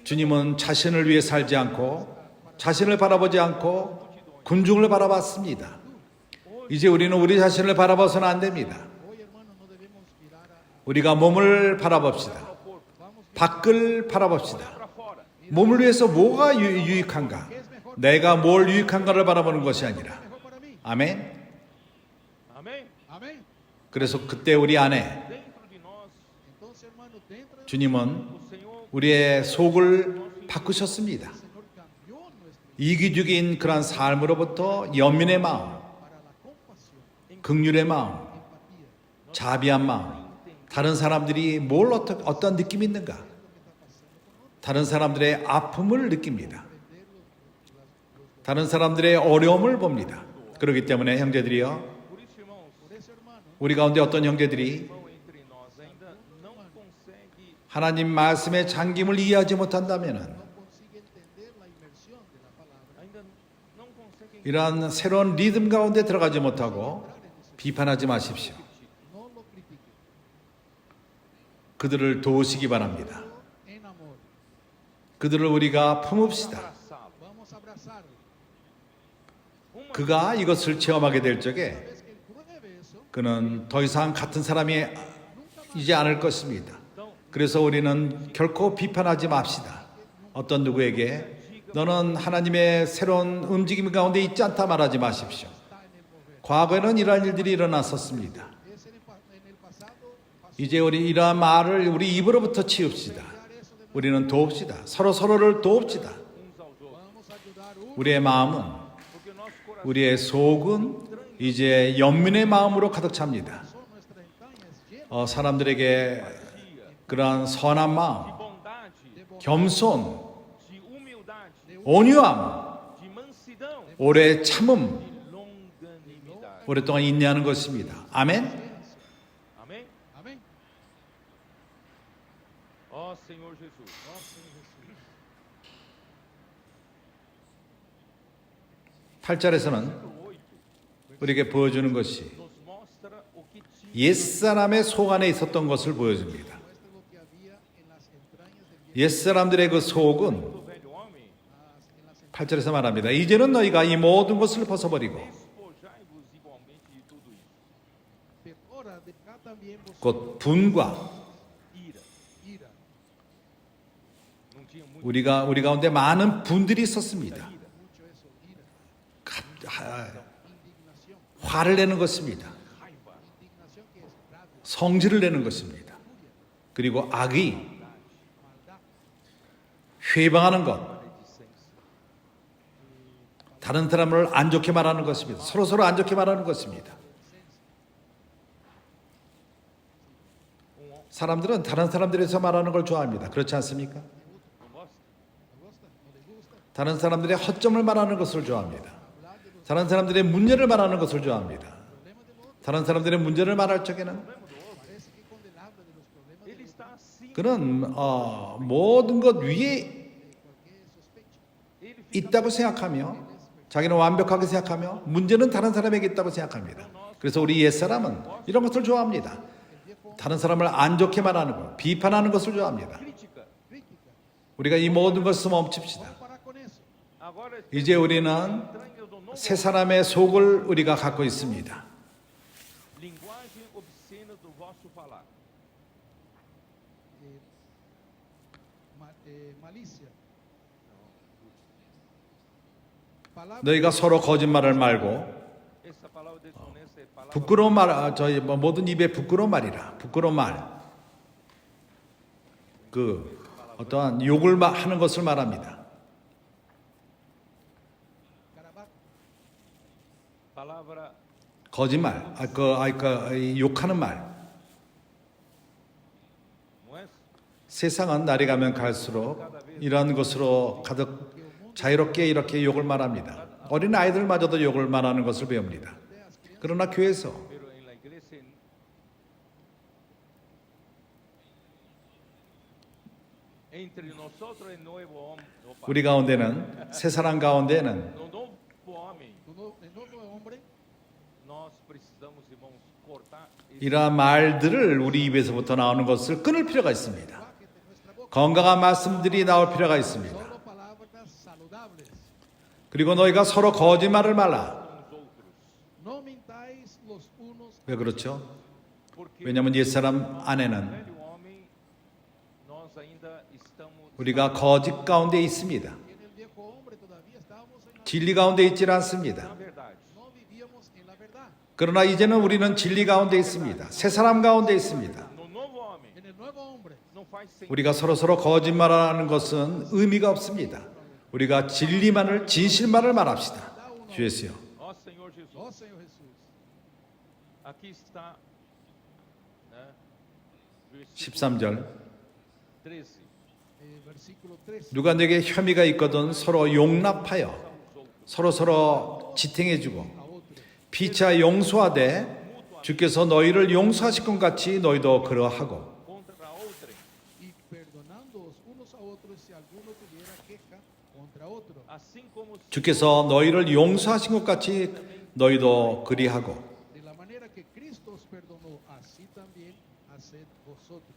주님은 자신을 위해 살지 않고 자신을 바라보지 않고 군중을 바라봤습니다. 이제 우리는 우리 자신을 바라봐서는 안 됩니다. Hoy, hermanos, no debemos mirar a. 우리가 몸을 바라봅시다. 밖을 바라봅시다. Para fora. 몸을 위해서 뭐가 유익한가? 내가 뭘 유익한가를 바라보는 것이 아니라. Mejor para mí. 아멘. Amém? Amén. 그래서 그때 우리 안에 Dentro de nós, Entonces, hermanos, dentro de 주님은 o Senhor 우리의 속을 바꾸셨습니다. Señor cambió nuestro 이기적인 그런 삶으로부터 연민의 마음, para la compasión, 긍휼의 마음, empatía. 자비한 마음. 다른 사람들이 뭘 어떤 느낌이 있는가? 다른 사람들의 아픔을 느낍니다. 다른 사람들의 어려움을 봅니다. 그렇기 때문에 형제들이요, por isso, irmãos, Por eso, hermanos, 우리 가운데 어떤 형제들이 irmão entre nós ainda não consegue 하나님 말씀의 장김을 이해하지 못한다면은 no consigue entender la inmersión de la palabra. ainda não consegue 이러한 새로운 리듬 가운데 들어가지 못하고 비판하지 마십시오. No lo critique. 그들을 도우시기 바랍니다. En amor. 그들을 우리가 품읍시다. abraçá-lo. Vamos a abrazarlo. Uma 그가 이것을 체험하게 될 적에 Una vez que él pruebe eso, 그는 더 이상 같은 사람이 이지 않을 것입니다. 그래서 우리는 결코 비판하지 맙시다. 어떤 누구에게 너는 하나님의 새로운 움직임 가운데 있지 않다 말하지 마십시오. está en el mover. 과거에는 이러한 일들이 일어났었습니다. Es en el pasado, pasó. 이제 우리 이러한 말을 우리 입으로부터 치웁시다. 우리는 도웁시다. 서로를 도웁시다. uns aos outros. Vamos a ayudar uno. 우리의 마음은, Porque nosso coração 우리의 속은 이제 연민의 마음으로 가득 찹니다. Nuestra entraña es llena 사람들에게 그러한 선한 마음, de bondade, 겸손, de humildade, 온유함, de mansidão, 오래 참음, de longanimidade. 오랫동안 인내하는 것입니다. 아멘. Amém? Amém? Ó Senhor Jesus. Ó Senhor Jesus. 8절에서는 8 우리에게 보여주는 것이 nos mostra o que tinha 옛사람의 속 안에 있었던 것을 보여줍니다. Muestra lo que había en las entrañas del viejo, 옛사람들의 그 속은 do velho homem. en las 8절에서 말합니다. 이제는 너희가 이 모든 것을 벗어버리고 Despojai-vos igualmente de tudo isso. Pero ahora dejad también vosotros 곧 분과 Ira. ira. Não tinha muito 우리 가운데 많은 분들이 있었습니다. Mucho eso, ira. Indignación. 화를 내는 것입니다. raiva, Indignación que es rabia, 성질을 내는 것입니다. 그리고 악의, maldad. 회방하는 것, maledicência. 다른 사람을 안 좋게 말하는 것입니다. 서로 안 좋게 말하는 것입니다. 사람들은 다른 사람들에서 말하는 걸 좋아합니다. 그렇지 않습니까? Não gosta? ¿No gusta? ¿No le gusta? 다른 사람들의 허점을 말하는 것을 좋아합니다. Hablar de los 다른 사람들의 문제를 말하는 것을 좋아합니다. problemas del otro. 다른 사람들의 문제를 말할 적에는 Parece que cuando él habla de los problemas Ele del está acima. 그는 모든 것 위에 de cualquier sospecha. Ele fica 있다고 생각하며 자기는 완벽하게 생각하며 문제는 다른 사람에게 있다고 생각합니다. 그래서 우리 옛사람은 이런 것을 좋아합니다. 다른 사람을 안 좋게 말하는 것, 비판하는 것을 좋아합니다. crítica. Crítica. 우리가 이 모든 것을 멈춥시다. Vamos parar con eso. Agora 이제 우리는 entranhas do novo 새 사람의 속을 우리가 갖고 있습니다. linguagem obscena do vosso falar. Malicia. Palabra 너희가 서로 거짓말을 말고 Essa palavra desonesta é palavra 부끄러운 말, 저희 모든 입에 부끄러운 말이라. 부끄러운 말. 그 어떠한 욕을 하는 것을 말합니다. carabato. palavra 거짓말, 욕하는 말. não é? 세상은 날이 가면 갈수록 이런 것으로 가득 자유롭게 이렇게 욕을 말합니다. 어린 아이들마저도 욕을 말하는 것을 배웁니다. 그러나 교회에서 Pero en la iglesia entre nosotros el nuevo hombre, 우리 가운데는 새 사람 가운데는 no novo homem, El nuevo hombre nós precisamos, irmãos, cortar esse 이러한 말들을 우리 입에서부터 나오는 것을 끊을 필요가 있습니다. lenguaje de nuestra boca. 건강한 말씀들이 나올 필요가 있습니다. Solo palabras saludables. 그리고 너희가 서로 거짓말을 말라. uns outros. No mintáis los unos 왜 그렇죠? Porque 왜냐하면 옛사람 no 안에는 velho homem nós ainda estamos 우리가 거짓 가운데 있습니다. en el viejo hombre todavía estábamos en la, 진리 가운데 있질 na 않습니다. verdade. no vivíamos en la verdad. 그러나 이제는 우리는 진리 가운데 있습니다. 새 사람 가운데 있습니다. No novo homem En el nuevo hombre não faz sentido. 우리가 서로 거짓말하는 것은 의미가 없습니다. 우리가 진리만을 진실만을 말합시다. 주 예수요. Ó Senhor Jesus, oh Señor Jesús. aqui está, né, versículo 13절 13. Versículo 13. 누가 내게 혐의가 있거든 서로 용납하여 서로 지탱해주고 A otro. 피차 용서하되 주께서 너희를 용서하실 것 같이 너희도 그러하고 Contra outrem, Y perdonándoos unos a otros si alguno tuviera queja contra otro. assim como 주께서 너희를 용서하신 것 같이 너희도 그리하고 De la manera que Cristo os perdonó, así también haced vosotros.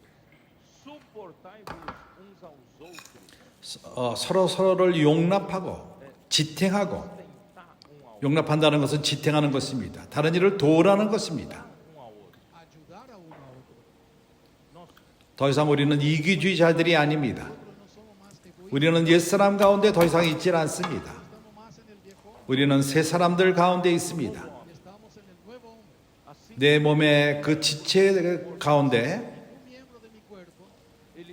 suportai-vos uns aos outros, 서로를 용납하고 지탱하고 tentar um ao 용납한다는 것은 지탱하는 것입니다. 다른 일을 도우라는 것입니다. um ao outro. Ayudar a uno a otro. Nós 더 이상 우리는 이기주의자들이 아닙니다. Nosotros no somos más egoístas, 우리는 옛사람 가운데 더 이상 있지 않습니다. estamos más en el viejo hombre, 우리는 새 사람들 가운데 있습니다. estamos en el nuevo hombre. assim 내 몸의 그 지체 가운데 Un miembro de mi cuerpo,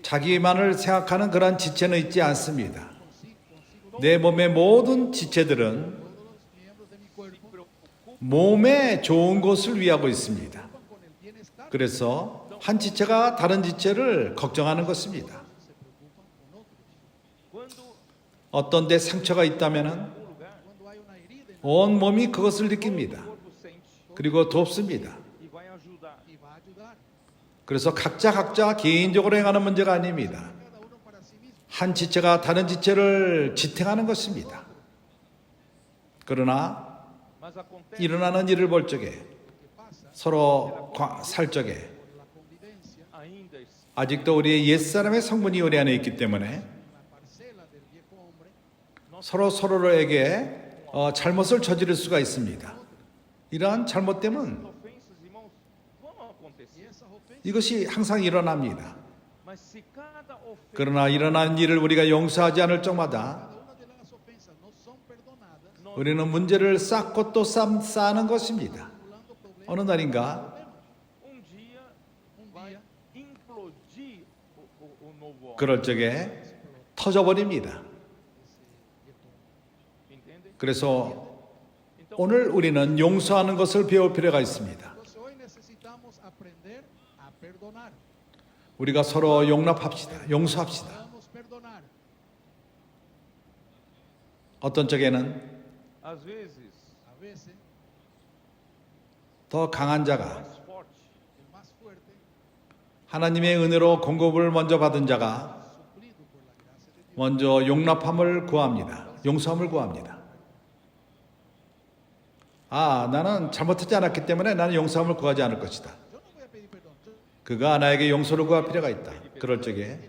자기만을 생각하는 그런 지체는 있지 않습니다. consigo 내 몸의 모든 지체들은 todos los miembros de mi cuerpo, preocupa 몸에 좋은 것을 위하고 있습니다. con el bienestar, 그래서 한 지체가 다른 지체를 걱정하는 것입니다. se preocupan con otros. 어떤 데 상처가 있다면은 algum lugar, Cuando hay una herida 온 몸이 그것을 느낍니다. o corpo sente 그리고 돕습니다. e vai ajudar. y va a ayudar. 그래서 각자 개인적으로 행하는 문제가 아닙니다. Cada uno para sí mismo. 한 지체가 다른 지체를 지탱하는 것입니다. 그러나 Mas acontece 일어나는 일을 볼 적에 Lo que pasa 서로 살 적에 por la convivencia, ainda 아직도 우리의 옛사람의 성분이 우리 안에 있기 때문에 en la parcela del viejo hombre, 서로에게 잘못을 저지를 수가 있습니다. 이러한 잘못됨은 ofensas, irmãos, vão y acontecer. esas ofensas, 이것이 항상 일어납니다. Mas se cada ofensa 그러나 일어난 일을 우리가 용서하지 않을 적마다 cada una de las ofensas no son perdonadas, nós 우리는 문제를 쌓고 또 쌓는 것입니다. acumulando problemas, 어느 날인가 dia un vai día implodir o novo homem. 그럴 적에 터져버립니다. ese viejo hombre. Entende? 그래서 Então, 오늘 우리는 용서하는 것을 배울 필요가 있습니다. Entonces hoy necesitamos aprender a perdonar. 우리가 서로 용납합시다. 용서합시다. Vamos a perdonar. 어떤 적에는 às vezes, A veces 더 강한 자가 mais forte el más fuerte, 하나님의 은혜로 공급을 먼저 받은 자가 suplido por la gracia de Dios, 먼저 용납함을 구합니다. 용서함을 구합니다. 나는 잘못하지 않았기 때문에 나는 용서함을 구하지 않을 것이다. yo no voy a pedir perdón. 그가 나에게 용서를 구할 필요가 있다. 그럴 적에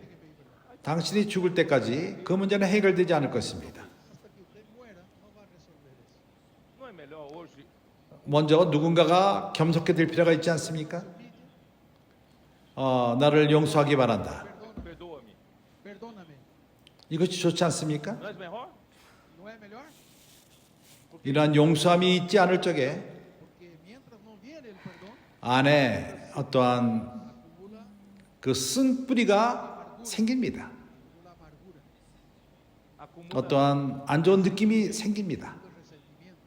당신이 죽을 때까지 그 문제는 해결되지 않을 것입니다. Hasta que usted muera, no va a resolver eso. não é melhor hoje 먼저 누군가가 겸손하게 될 필요가 있지 않습니까? 나를 용서하기 바란다. perdoa-me? Perdóname. 이것이 좋지 않습니까? Não é melhor? ¿No es mejor? 이러한 용서함이 있지 않을 적에 Porque mientras no viene el perdón, 안에 어떠한 acumula 그 쓴뿌리가 생깁니다. amargura, Acumula 어떠한 안 좋은 느낌이 생깁니다. el resentimiento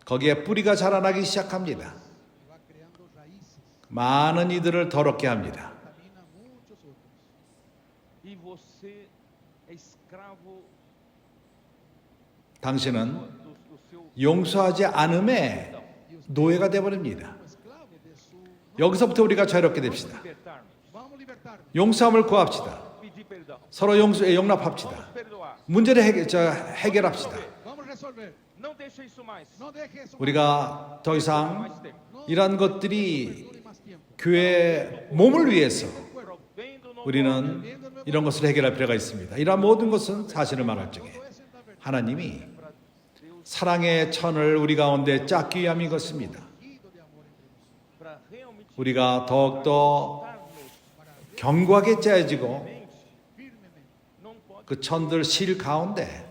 거기에 뿌리가 자라나기 시작합니다. y va creando raíces, 많은 이들을 더럽게 합니다. contamina a muchos otros. e você é escravo 당신은 do seu 용서하지 않음의 노예가 되어버립니다. Como esclavo de su... 여기서부터 우리가 자유롭게 됩시다. libertar-nos, Vamos a libertarnos. 용서함을 구합시다. pedir perdão, 서로 용납합시다. perdoar. 문제를 해결합시다. Vamos a resolver. Não deixa isso mais. No deje eso 우리가 더 이상 Mais tempo. 이러한 것들이 dure más tiempo. 교회 몸을 위해서 Provendo no 우리는 이런 것을 해결할 필요가 있습니다. 이러한 모든 것은 사실을 말할 적에 Todo eso es la verdad. 하나님이 사랑의 천을 우리 가운데 짰기 위함인 것입니다. Ungido de amor entre nosotros. para realmente 우리가 더욱더 darmos 견고하게 짜여지고 Firmemente. não pode 그 천들 실 가운데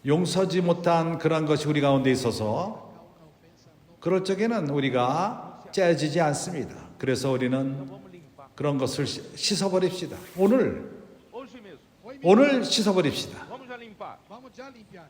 용서지 못한 그런 것이 우리 가운데 있어서 Una ofensa no. 그럴 적에는 우리가 짜여지지 않습니다. 그래서 우리는 vamos limpar. 그런 것을 씻어버립시다. 오늘 Hoje mesmo, Hoy mismo 오늘 씻어버립시다. vamos já limpar. vamos ya a limpiar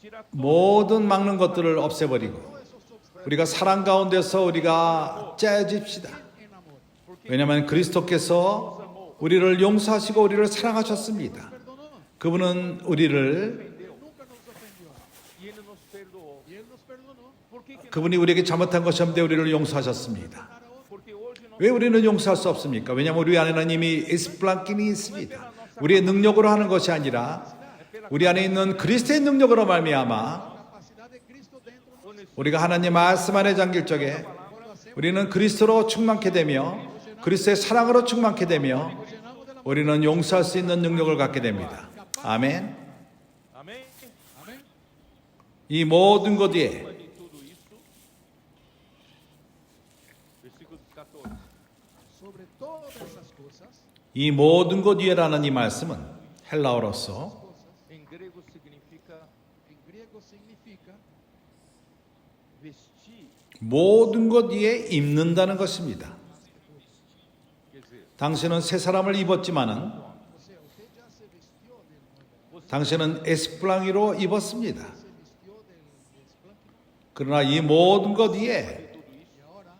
Tirar 모든 막는 것들을 없애버리고 todos esos obstáculos 우리가 사랑 가운데서 우리가 짜여집시다. en amor. 왜냐하면 그리스도께서 우리를 용서하시고 우리를 사랑하셨습니다. Perdonó. 그분은 우리를 Él nunca nos ofendió. e ele nos perdoou. Y Él nos perdonó. Por que que 그분이 우리에게 잘못한 것이 없는데 우리를 용서하셨습니다. Para otros. Porque hoje não 왜 우리는 용서할 수 없습니까? 왜냐하면 우리 안에는 이미 에스플랑킨이 있습니다. 우리의 능력으로 하는 것이 아니라 우리 안에 있는 그리스도의 능력으로 말미암아 Capacidad de Cristo dentro de nosotros. 우리가 하나님 말씀 안에 잠길 적에 Cuando hacemos, 우리는 그리스도로 충만케 되며 그리스도의 사랑으로 충만케 되며 nos llenamos del amor. 우리는 용서할 수 있는 능력을 갖게 됩니다. 아멘. Amém? Amén. 이 모든 것 위에 De tudo isso, versículo 14. Sobre todas esas cosas, 이 모든 것 위에라는 이 말씀은 헬라어로서 cosas Em grego significa en griego significa vestir, 모든 것 위에 입는다는 것입니다. quer dizer, 당신은 새 사람을 입었지만은 o sea, usted ya se vistió del nuevo, 당신은 에스플랑이로 입었습니다. se vistió del desplanque. 그러나 이 모든 것 위에 Y ahora,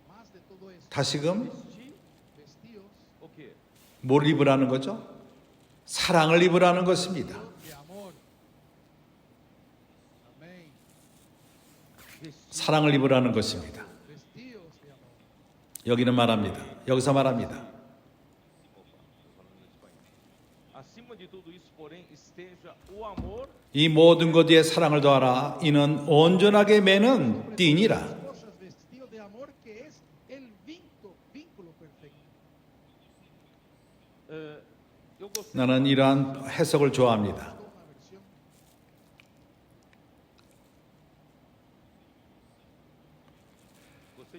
más de todo eso, 다시금 vestir vestidos o quê? 뭘 입으라는 거죠? 사랑을 입으라는 것입니다. de amor. Amén. 사랑을 입으라는 것입니다. Vestidos de amor. 여기는 말합니다. 여기서 말합니다. Acima de tudo isso, porém, esteja o amor 이 모든 것 위에 사랑을 더하라. 이는 온전하게 매는 띠니라. Cosas vestidos de amor que es el vínculo perfecto. eu gostei 나는 이러한 해석을 좋아합니다. Una versión.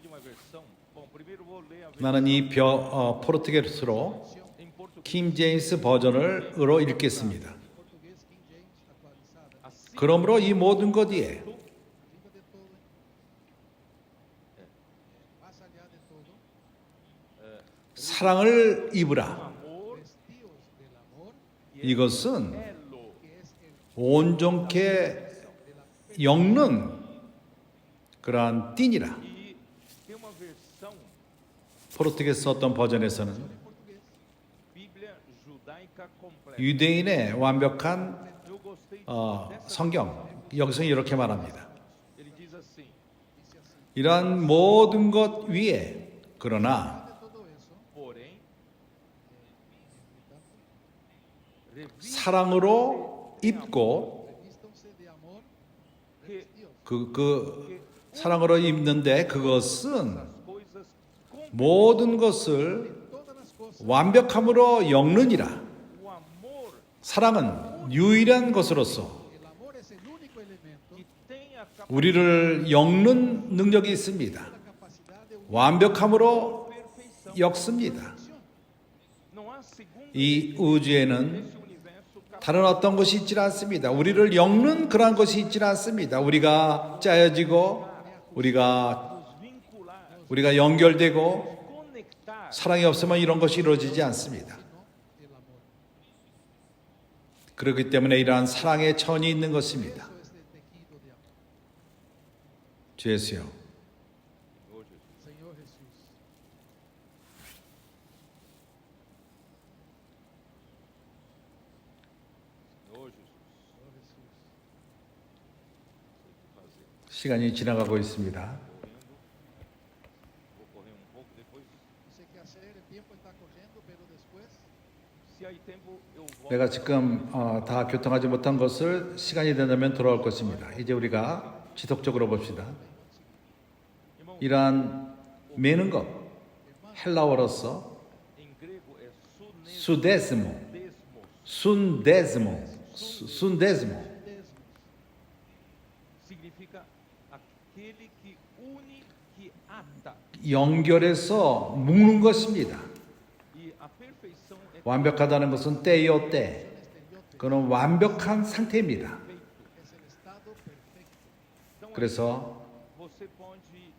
de uma versão. Bom, primeiro vou ler a 나는 이 포르투갈어로 em português. 킹 제임스 버전으로 읽겠습니다. Portugués King James actualizada. Acima 그러므로 이 모든 것 위에 Arriba de todo. Más allá de todo. 사랑을 입으라. amor Vestidos del amor 이것은 elo que es el 온전케 de la 엮는 그러한 띠니라. e tem uma versão 포르투갈에서 어떤 버전에서는 portugués. Bíblia judaica completa. 유대인의 완벽한 Eu gostei dessa 성경 여기서 이렇게 말합니다. Ele diz assim: Dice así. 이러한 모든 것 위에 그러나 De todo eso, porém, 사랑으로 입고 revístanse de amor, que 그 사랑으로 입는데 그것은 as coisas com 모든 것을 todas las cosas. 완벽함으로 엮느니라. o amor 사랑은 유일한 것으로서 El amor es el único elemento, que tem a 우리를 엮는 능력이 있습니다. la capacidad de unir 완벽함으로 perfeição. 엮습니다. Não há segundo 이 우주에는 esse universo capaz 다른 어떤 것이 있지 않습니다. 우리를 엮는 그러한 것이 있지 않습니다. 우리가 짜여지고 우리가 연결되고 conectar 사랑이 없으면 이런 것이 이루어지지 않습니다. el amor. 그렇기 때문에 이러한 사랑의 천이 있는 것입니다. Eso es el tejido de amor. 주 예수요. Señor Jesús. Senhor Jesus, Señor Jesús. fazer. 시간이 지나가고 있습니다. Vou correr um pouco depois. No sé qué hacer, el tiempo está corriendo, pero después, Se há tempo, eu volto. 내가 지금 다 교통하지 못한 것을 시간이 된다면 돌아올 것입니다. 이제 우리가 지속적으로 봅시다. Irmão, 이러한 매는 것 헬라어로서 em grego é 수데스모, sunesmos. 순데스모 Significa aquele que une, que ata. 연결해서 묶는 것입니다. E a perfeição é 완벽하다는 것은 때요 때. 그는 완벽한 상태입니다. perfeito. es el estado perfecto. Então, 그래서 você pode ver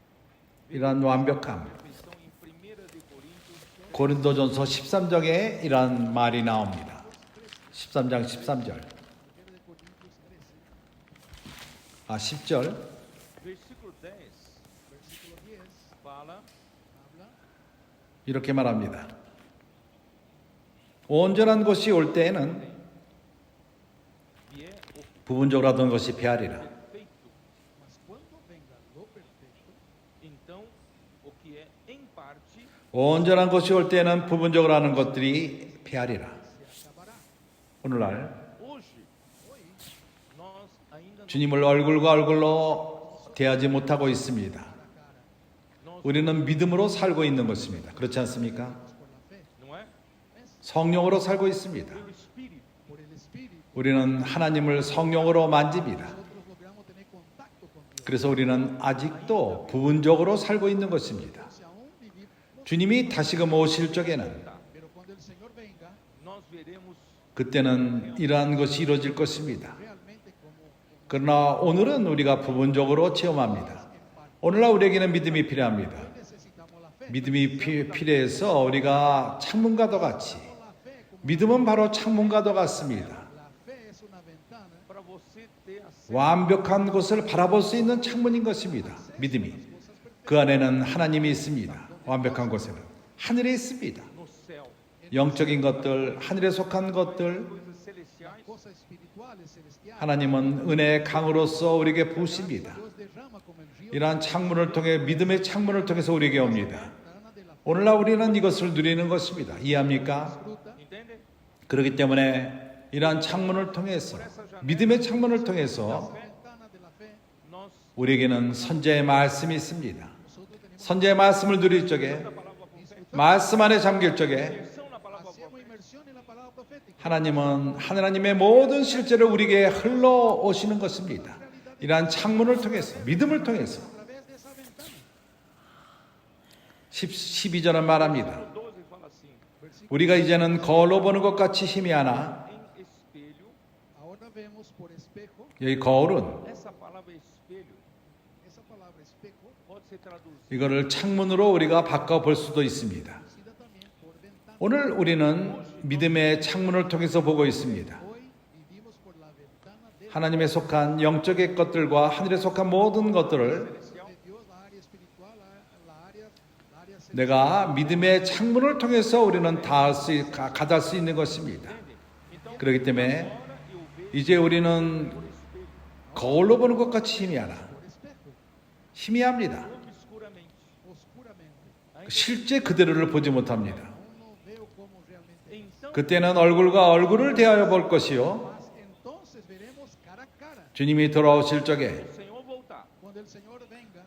이러한 완벽함, a perfeição em 1 de Coríntios 고린도전서 13장에 이러한 말이 나옵니다. 13장 13절. 1 de Corintios 13, 10절. versículo 10 versículo 10, fala habla 이렇게 말합니다. 온전한 것이 올 때에는 vier o 부분적으로 하던 것이 배하리라. perfeito. mas cuando venga lo perfecto, Então, o que é em parte 온전한 것이 올 때에는 부분적으로 하는 것들이 배하리라. se acabará. 오늘날 hoje nós ainda não 주님을 얼굴과 얼굴로 대하지 못하고 있습니다. 우리는 믿음으로 살고 있는 것입니다. 그렇지 않습니까? Por la fe, não é? 성령으로 살고 있습니다. Pelo Espírito. por el Espíritu, 우리는 하나님을 성령으로 만집니다. nosotros logramos tener contacto con Dios. 그래서 우리는 아직도 부분적으로 살고 있는 것입니다. Si aún vivimos, 주님이 다시금 오실 적에는 pero cuando el Señor venga, Nós veremos 그때는 이러한 것이 이루어질 것입니다. realmente como 그러나 오늘은 우리가 부분적으로 체험합니다. 오늘날 우리에게는 믿음이 필요합니다. necesitamos la fe. 믿음이 필요해서 우리가 창문과도 같이 La fe, como 믿음은 바로 창문과도 같습니다. la fe es una ventana, para você ter acesso 완벽한 곳을 바라볼 수 있는 창문인 것입니다. 믿음이. 그 안에는 하나님이 있습니다. 완벽한 곳에는 하늘에 있습니다. no céu. 영적인 것들, 하늘에 속한 것들, coisas celestiais, cosas espirituales, celestiales. 하나님은 은혜의 강으로서 우리에게 부으십니다. Dios derrama como el río 이러한 창문을 통해 믿음의 창문을 통해서 우리에게 옵니다. ventana de la 오늘날 우리는 이것을 누리는 것입니다. 이해합니까? fruta. entende? 그렇기 때문에 이러한 창문을 통해서 믿음의 창문을 통해서 Ventana de la fe. Nós, 우리에게는 선제의 말씀이 있습니다. Nosotros tenemos 선제의 말씀을 누릴 적에 말씀 안에 잠길 적에 imersão na palavra hacemos profética. inmersión en la palabra profética. 하나님은 하나님의 모든 실제를 우리에게 흘러오시는 것입니다. 이러한 창문을 통해서 믿음을 통해서 A través de esa ventana. 12절은 말합니다. 12 fala assim: 우리가 이제는 거울로 보는 것 같이 희미하나 em espelho, Ahora vemos por espejo. 여기 거울은 essa palavra espelho Esa palabra espejo, pode ser traduzida 이거를 창문으로 우리가 바꿔볼 수도 있습니다. traducida también por ventana. 오늘 우리는 믿음의 창문을 통해서 보고 있습니다. Hoy vivimos por la ventana de 하나님에 속한 영적의 것들과 하늘에 속한 모든 것들을 Dios, la área espiritual, la área celestial. 내가 믿음의 창문을 통해서 우리는 가닿을 수 있는 것입니다. Então, 그렇기 때문에 agora eu vejo 이제 우리는 por espelho, 거울로 보는 것 같이 희미하나 Por espejo, 희미합니다. obscuramente. oscuramente. 실제 그대로를 보지 못합니다. Aún no veo como realmente. Então, 그때는 얼굴과 얼굴을 대하여 볼 것이요 Mas entonces veremos cara a cara. 주님이 돌아오실 적에 o Senhor voltar, Cuando el Señor venga,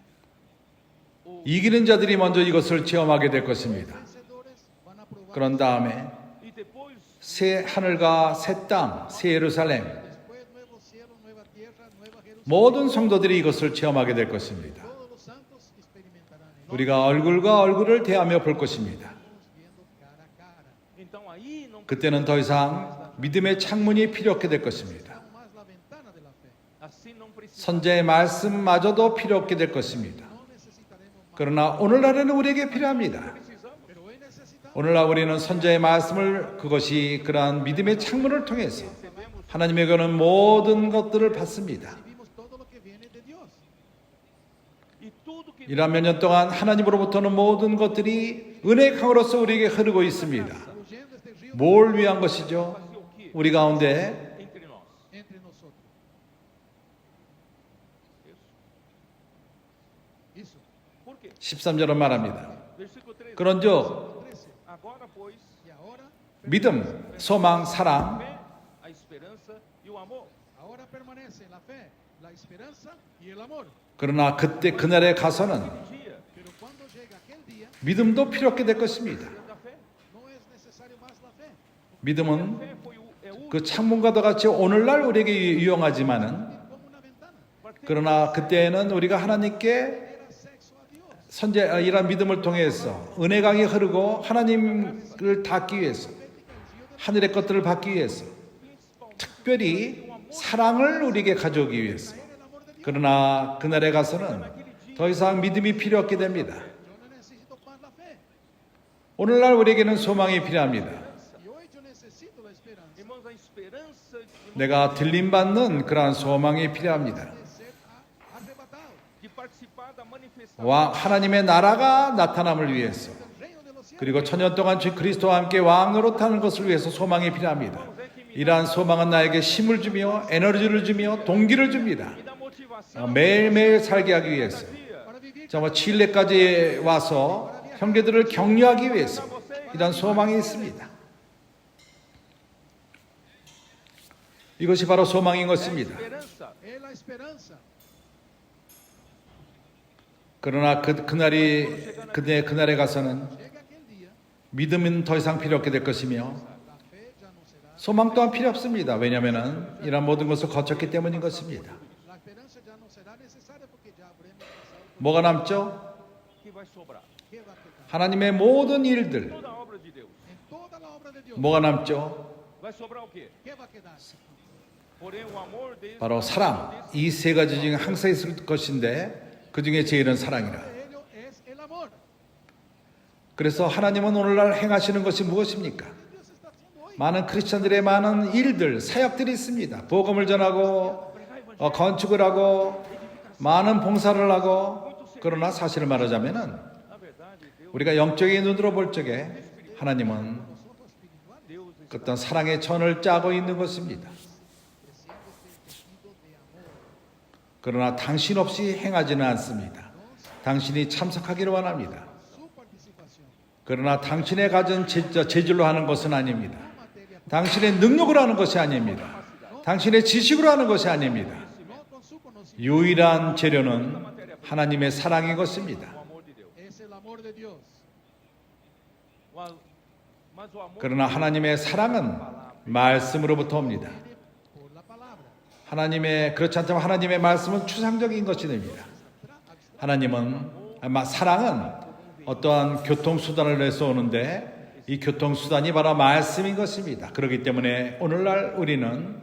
o 이기는 자들이 먼저 이것을 체험하게 될 것입니다. vencedores van a probar. 그런 다음에 e depois 새 하늘과 새 땅, 새 예루살렘 Después nuevo cielo, nueva tierra, nueva Jerusalén. 모든 성도들이 이것을 체험하게 될 것입니다. Todos los santos experimentarán en 우리가 얼굴과 얼굴을 대하며 볼 것입니다. nosotros viendo cara a cara. então aí não 그때는 더 이상 믿음의 창문이 필요 없게 될 것입니다. No más la ventana de la fe. assim não precisa. 선제의 말씀마저도 필요 없게 될 것입니다. No necesitaremos más. 그러나 오늘날에는 우리에게 필요합니다. Precisamos. Pero hoy necesitamos. 오늘날 우리는 선제의 말씀을 그것이 그러한 믿음의 창문을 통해서 하나님에게는 모든 것들을 받습니다. Recibimos todo lo que viene de Dios. E tudo que 이러한 몇 년 동안 하나님으로부터는 모든 것들이 은혜의 강으로서 우리에게 흐르고 있습니다. Fluyendo este río 뭘 위한 것이죠? fazia o quê? 우리 가운데 Entre nós. entre nosotros. Isso. Isso. Por quê? 13절은 말합니다. Versículo 13. 그런즉 13. Agora, pois, Y ahora, 믿음, 소망, 사랑 fé, a esperança e o amor. ahora permanece la fe, la esperanza y el amor. 그러나 그때 그날에 가서는 Dia Pero cuando llega aquel día, 믿음도 필요 없게 될 것입니다. da fé. no es necesario más la fe. 믿음은 Fé foi é útil 그 창문과도 같이 오늘날 우리에게 유용하지만은 Como una ventana. para ter 그러나 그때에는 우리가 하나님께 Era sexo a Dios. 선제 이러한 믿음을 통해서 은혜강이 흐르고 하나님을 닿기 위해서 하늘의 것들을 받기 위해서 특별히 사랑을 우리에게 가져오기 위해서 그러나 그날에 가서는 더 이상 믿음이 필요 없게 됩니다. Yo no necesito más la fe. 오늘날 우리에게는 소망이 필요합니다. Y hoy yo necesito la esperanza Irmãos, a esperança de 내가 들림받는 그러한 소망이 필요합니다. de ser arrebatado participar da manifestação 왕 하나님의 나라가 나타남을 위해서 del reino de los cielos. 그리고 천년 동안 주 그리스도와 함께 왕으로 타는 것을 위해서 소망이 필요합니다. 이러한 소망은 나에게 힘을 주며 에너지를 주며 동기를 줍니다. e da motivação 매일매일 살게 하기 위해서 Para vivir 정말 칠레까지 와서 형제들을 격려하기 위해서 이러한 소망이 있습니다. 이것이 바로 소망인 것입니다. esperança. es la esperanza. 그러나 그날에 가서는 Llega aquel día, 믿음은 더 이상 필요 없게 될 것이며 la fe ya no será. 소망 또한 필요 없습니다. 왜냐하면 이런 모든 것을 거쳤기 때문인 것입니다. La esperanza ya no será necesaria porque ya habremos pasado. 뭐가 남죠? Que vai sobrar. ¿Qué va a quedar? 하나님의 모든 일들. Toda a obra de Deus. En toda la obra de Dios, 뭐가 남죠? Vai sobrar o quê? ¿qué va a quedar? Porém, o amor de 바로 사랑. 이 세 가지 중에 항상 있을 것인데 그 중에 제일은 사랑이라. De ello es el amor. 그래서 하나님은 오늘날 행하시는 것이 무엇입니까? Dios está haciendo hoy. 많은 크리스천들의 많은 일들, 사역들이 있습니다. 복음을 전하고 건축을 하고 많은 봉사를 하고 그러나 사실을 말하자면은 Na verdade, Deus 우리가 영적인 눈으로 볼 적에 하나님은 Deus está 어떤 사랑의 전을 짜고 있는 것입니다. creciendo este tejido de amor. 그러나 당신 없이 행하지는 않습니다. 당신이 참석하기를 원합니다. Su participación. 그러나 당신의 가진 재질로 하는 것은 아닙니다. Materia 당신의 능력으로 하는 것이 아닙니다. 당신의 지식으로 하는 것이 아닙니다. no con su conocimiento. 유일한 재료는 하나님의 사랑인 것입니다. o amor de Deus. Es el amor de Dios. Mas o amor 그러나 하나님의 사랑은 말씀으로부터 옵니다. Viene por la palabra. 하나님의 그렇지 않다면 하나님의 말씀은 추상적인 것이 됩니다. 하나님은 사랑은 어떠한 교통수단을 내서 오는데 이 교통수단이 바로 말씀인 것입니다. 그렇기 때문에 오늘날 우리는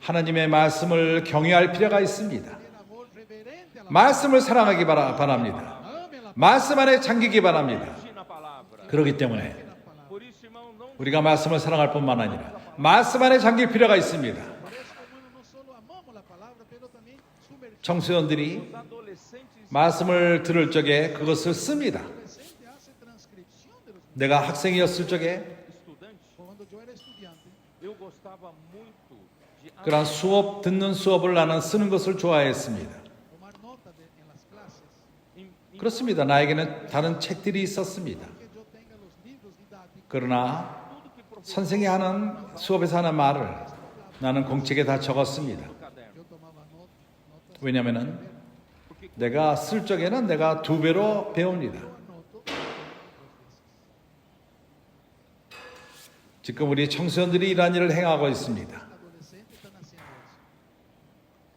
하나님의 말씀을 경외할 필요가 있습니다. El amor reverente a la 말씀을 사랑하기 바랍니다. ame la 말씀 안에 잠기기 바랍니다. na palavra. 그렇기 때문에 palabra. Por isso, irmão, não 우리가 말씀을 사랑할 뿐만 아니라 말씀 안에 잠길 필요가 있습니다. Por eso, hermano, no solo amamos la palabra, pero también sumergimos. 청소년들이 os adolescentes 말씀을 들을 적에 그것을 씁니다. El adolescente hace transcripción de los 내가 학생이었을 적에 estudantes, Cuando yo era estudiante, eu gostava muito de 그런 수업 듣는 수업을 나는 쓰는 것을 좋아했습니다. tomar nota en las clases, 그렇습니다. 나에게는 다른 책들이 있었습니다. que yo tenga los libros didácticos, 그러나 선생이 하는 수업에서 하는 말을 나는 공책에 다 적었습니다. yo tomaba notas, 왜냐하면 내가 쓸 적에는 내가 2배로 배웁니다. anoto, 지금 우리 청소년들이 이러한 일을 행하고 있습니다. adolescentes están haciendo eso.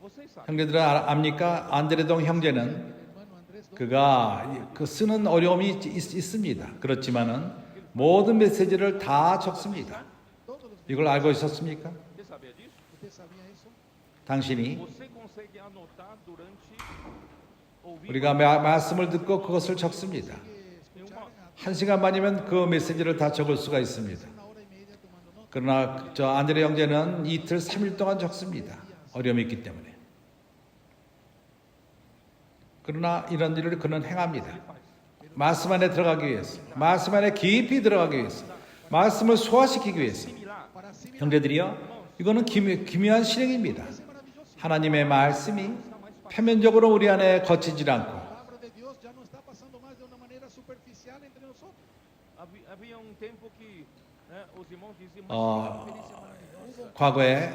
vocês sabem, 형제들은 압니까? 안드레동 형제는 El hermano Andrés 그가 그 쓰는 어려움이 있습니다. 그렇지만은 모든 메시지를 다 적습니다. todos los 이걸 알고 있었습니까? você sabia disso? ¿usted sabía eso? 당신이 Você consegue anotar durante ouvir 우리가 말씀을 듣고 그것을 적습니다. Que escuchar a 1시간만이면 그 메시지를 다 적을 수가 있습니다. 1 hora y media tomando notas. 그러나 저 안드레 형제는 이틀 3일 동안 적습니다. 어려움이 있기 때문에. 그러나 이런 일을 그는 행합니다. 말씀 안에 들어가기 위해서, 말씀 안에 깊이 들어가기 위해서, 말씀을 소화시키기 위해서. Para así 형제들이요, 이거는 기묘한 실행입니다. 하나님의 말씀이 표면적으로 우리 안에 거치질 않고 la palabra de Dios ya no está pasando más de una manera superficial entre nosotros. havia tempo que os irmãos diziam, 과거에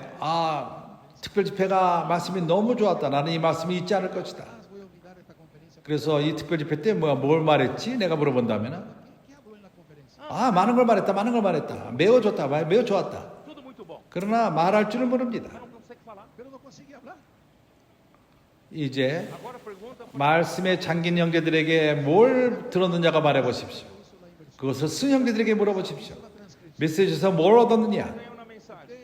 특별 집회가 말씀이 너무 좋았다. 나는 이 말씀이 있지 않을 것이다. Más voy a olvidar esta conferencia. 그래서 이 특별 집회 때 뭘 말했지? 내가 물어본다면 ¿Qué habló en la conferencia? 많은 걸 말했다. 많은 걸 말했다. 매우 좋다. 매우 좋았다. tudo muito bom, 그러나 말할 줄은 모릅니다. mas não consegue falar. Pero no consigue hablar. 이제 Agora pergunta 말씀에 잠긴 형제들에게 뭘 들었느냐가 말해 보십시오. 그것을 쓴 형제들에게 물어보십시오. 메시지에서 뭘 얻었느냐? ganhou na mensagem.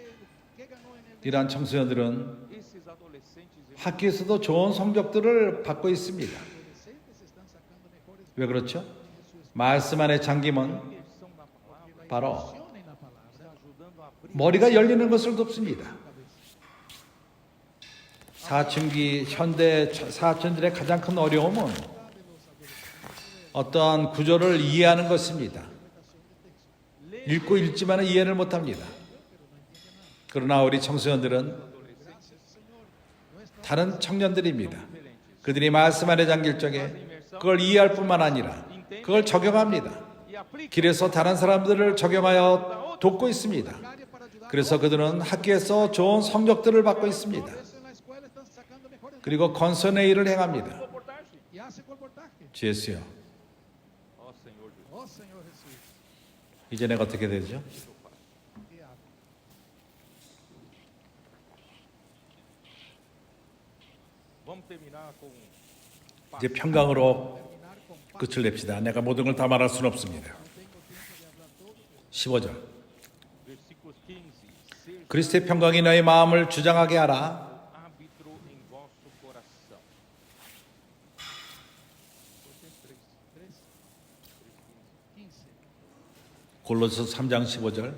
¿Qué ganó en el 이러한 청소년들은 Esses adolescentes, 학교에서도 좋은 성적들을 받고 있습니다. adolescentes están sacando mejores 왜 그렇죠? 말씀 안에 잠김은 imersão na palavra, 바로 acciones en la palabra. ajudando a abrir 머리가 열리는 것을 돕습니다. 사춘기 현대 사춘들의 가장 큰 어려움은 어떠한 구조를 이해하는 것입니다. 읽고 읽지만 이해를 못합니다. 그러나 우리 청소년들은 다른 청년들입니다. 그들이 말씀 안에 잠길 적에 그걸 이해할 뿐만 아니라 그걸 적용합니다. e aplica. 길에서 다른 사람들을 적용하여 돕고 있습니다. 그래서 그들은 학교에서 좋은 성적들을 받고 있습니다. Eso en la escuela están sacando mejores 그리고 건선의 일을 행합니다. Comportar-se. y hace colportaje. 주 예수요. Ó Senhor Jesus. Oh Señor Jesús, 이제 내가 어떻게 되죠? ¿qué hago? Vamos terminar com 이제 평강으로 Terminar con paz. 끝을 냅시다. 내가 모든 걸 다 말할 수는 없습니다. No tengo tiempo de hablar todo. 15절. versículos 15. Seja 그리스도의 평강이 너희 마음을 주장하게 하라. árbitro em vosso coração. 15. 골로새 3장 15절.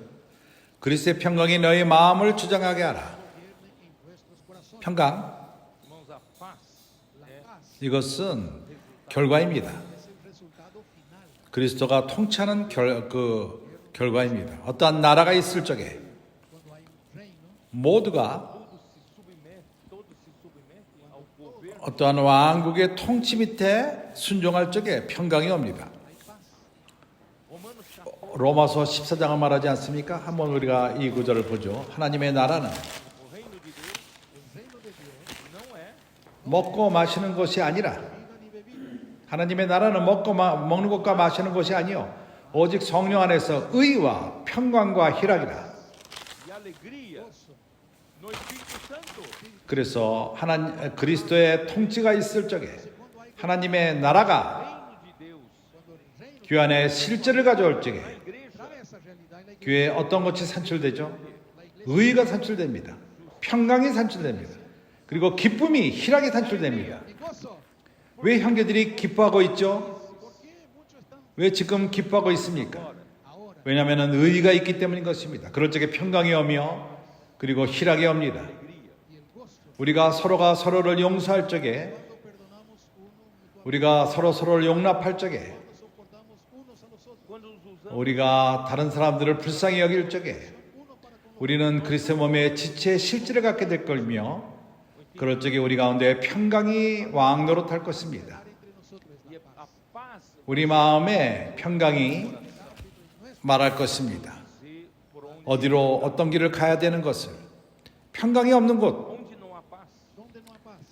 그리스도의 평강이 너희 마음을 주장하게 하라. Gobierne en vuestros corazones. 평강, Irmãos, a paz La paz 이것은 결과입니다. es el resultado final. 그리스도가 통치하는 결과입니다. 어떠한 나라가 있을 적에 Quando há um reino, 모두가 todos se submetem ao governo. 어떠한 왕국의 통치 밑에 순종할 적에 평강이 옵니다. há paz. Romanos capítulo, 로마서 14장을 말하지 않습니까? 한번 우리가 이 구절을 보죠. 하나님의 나라는 o reino de Deus O reino de Deus não é 먹고 마시는 것이 아니라 comida ni bebida. 하나님의 나라는 먹는 것과 마시는 것이 아니요 오직 성령 안에서 의와 평강과 희락이라. e alegria Gozo. no Espírito Santo. 그래서 그리스도의 통치가 있을 적에 하나님의 나라가 Reino de Deus. Quando o reino 교회 안에 실제를 가져올 적에 A igreja traga essa realidade na igreja. 교회에 어떤 것이 산출되죠? Na igreja, 의가 산출됩니다. 평강이 산출됩니다. 그리고 기쁨이 희락이 산출됩니다. e gozo. 왜 형제들이 기뻐하고 있죠? Por que muchos estão 왜 지금 기뻐하고 있습니까? agora? 왜냐하면 의가 있기 때문인 것입니다. 그럴 적에 평강이 오며 그리고 희락이 옵니다. E el gozo. 우리가 서로가 서로를 용서할 적에 Quando perdonamos uno mutuamente, 우리가 서로를 용납할 적에 quando soportamos unos a los otros, quando nos usamos 우리가 다른 사람들을 불쌍히 여길 적에 uno para con 우리는 그리스도 몸의 지체의 실질을 갖게 될 걸며 그럴 적에 우리 가운데 평강이 왕노릇할 것입니다. entre nosotros es e la a paz. paz 우리 마음에 평강이 말할 것입니다. dizer por onde, 어디로 어떤 길을 가야 되는 것을 평강이 없는 곳 onde não há paz. Donde no hay paz,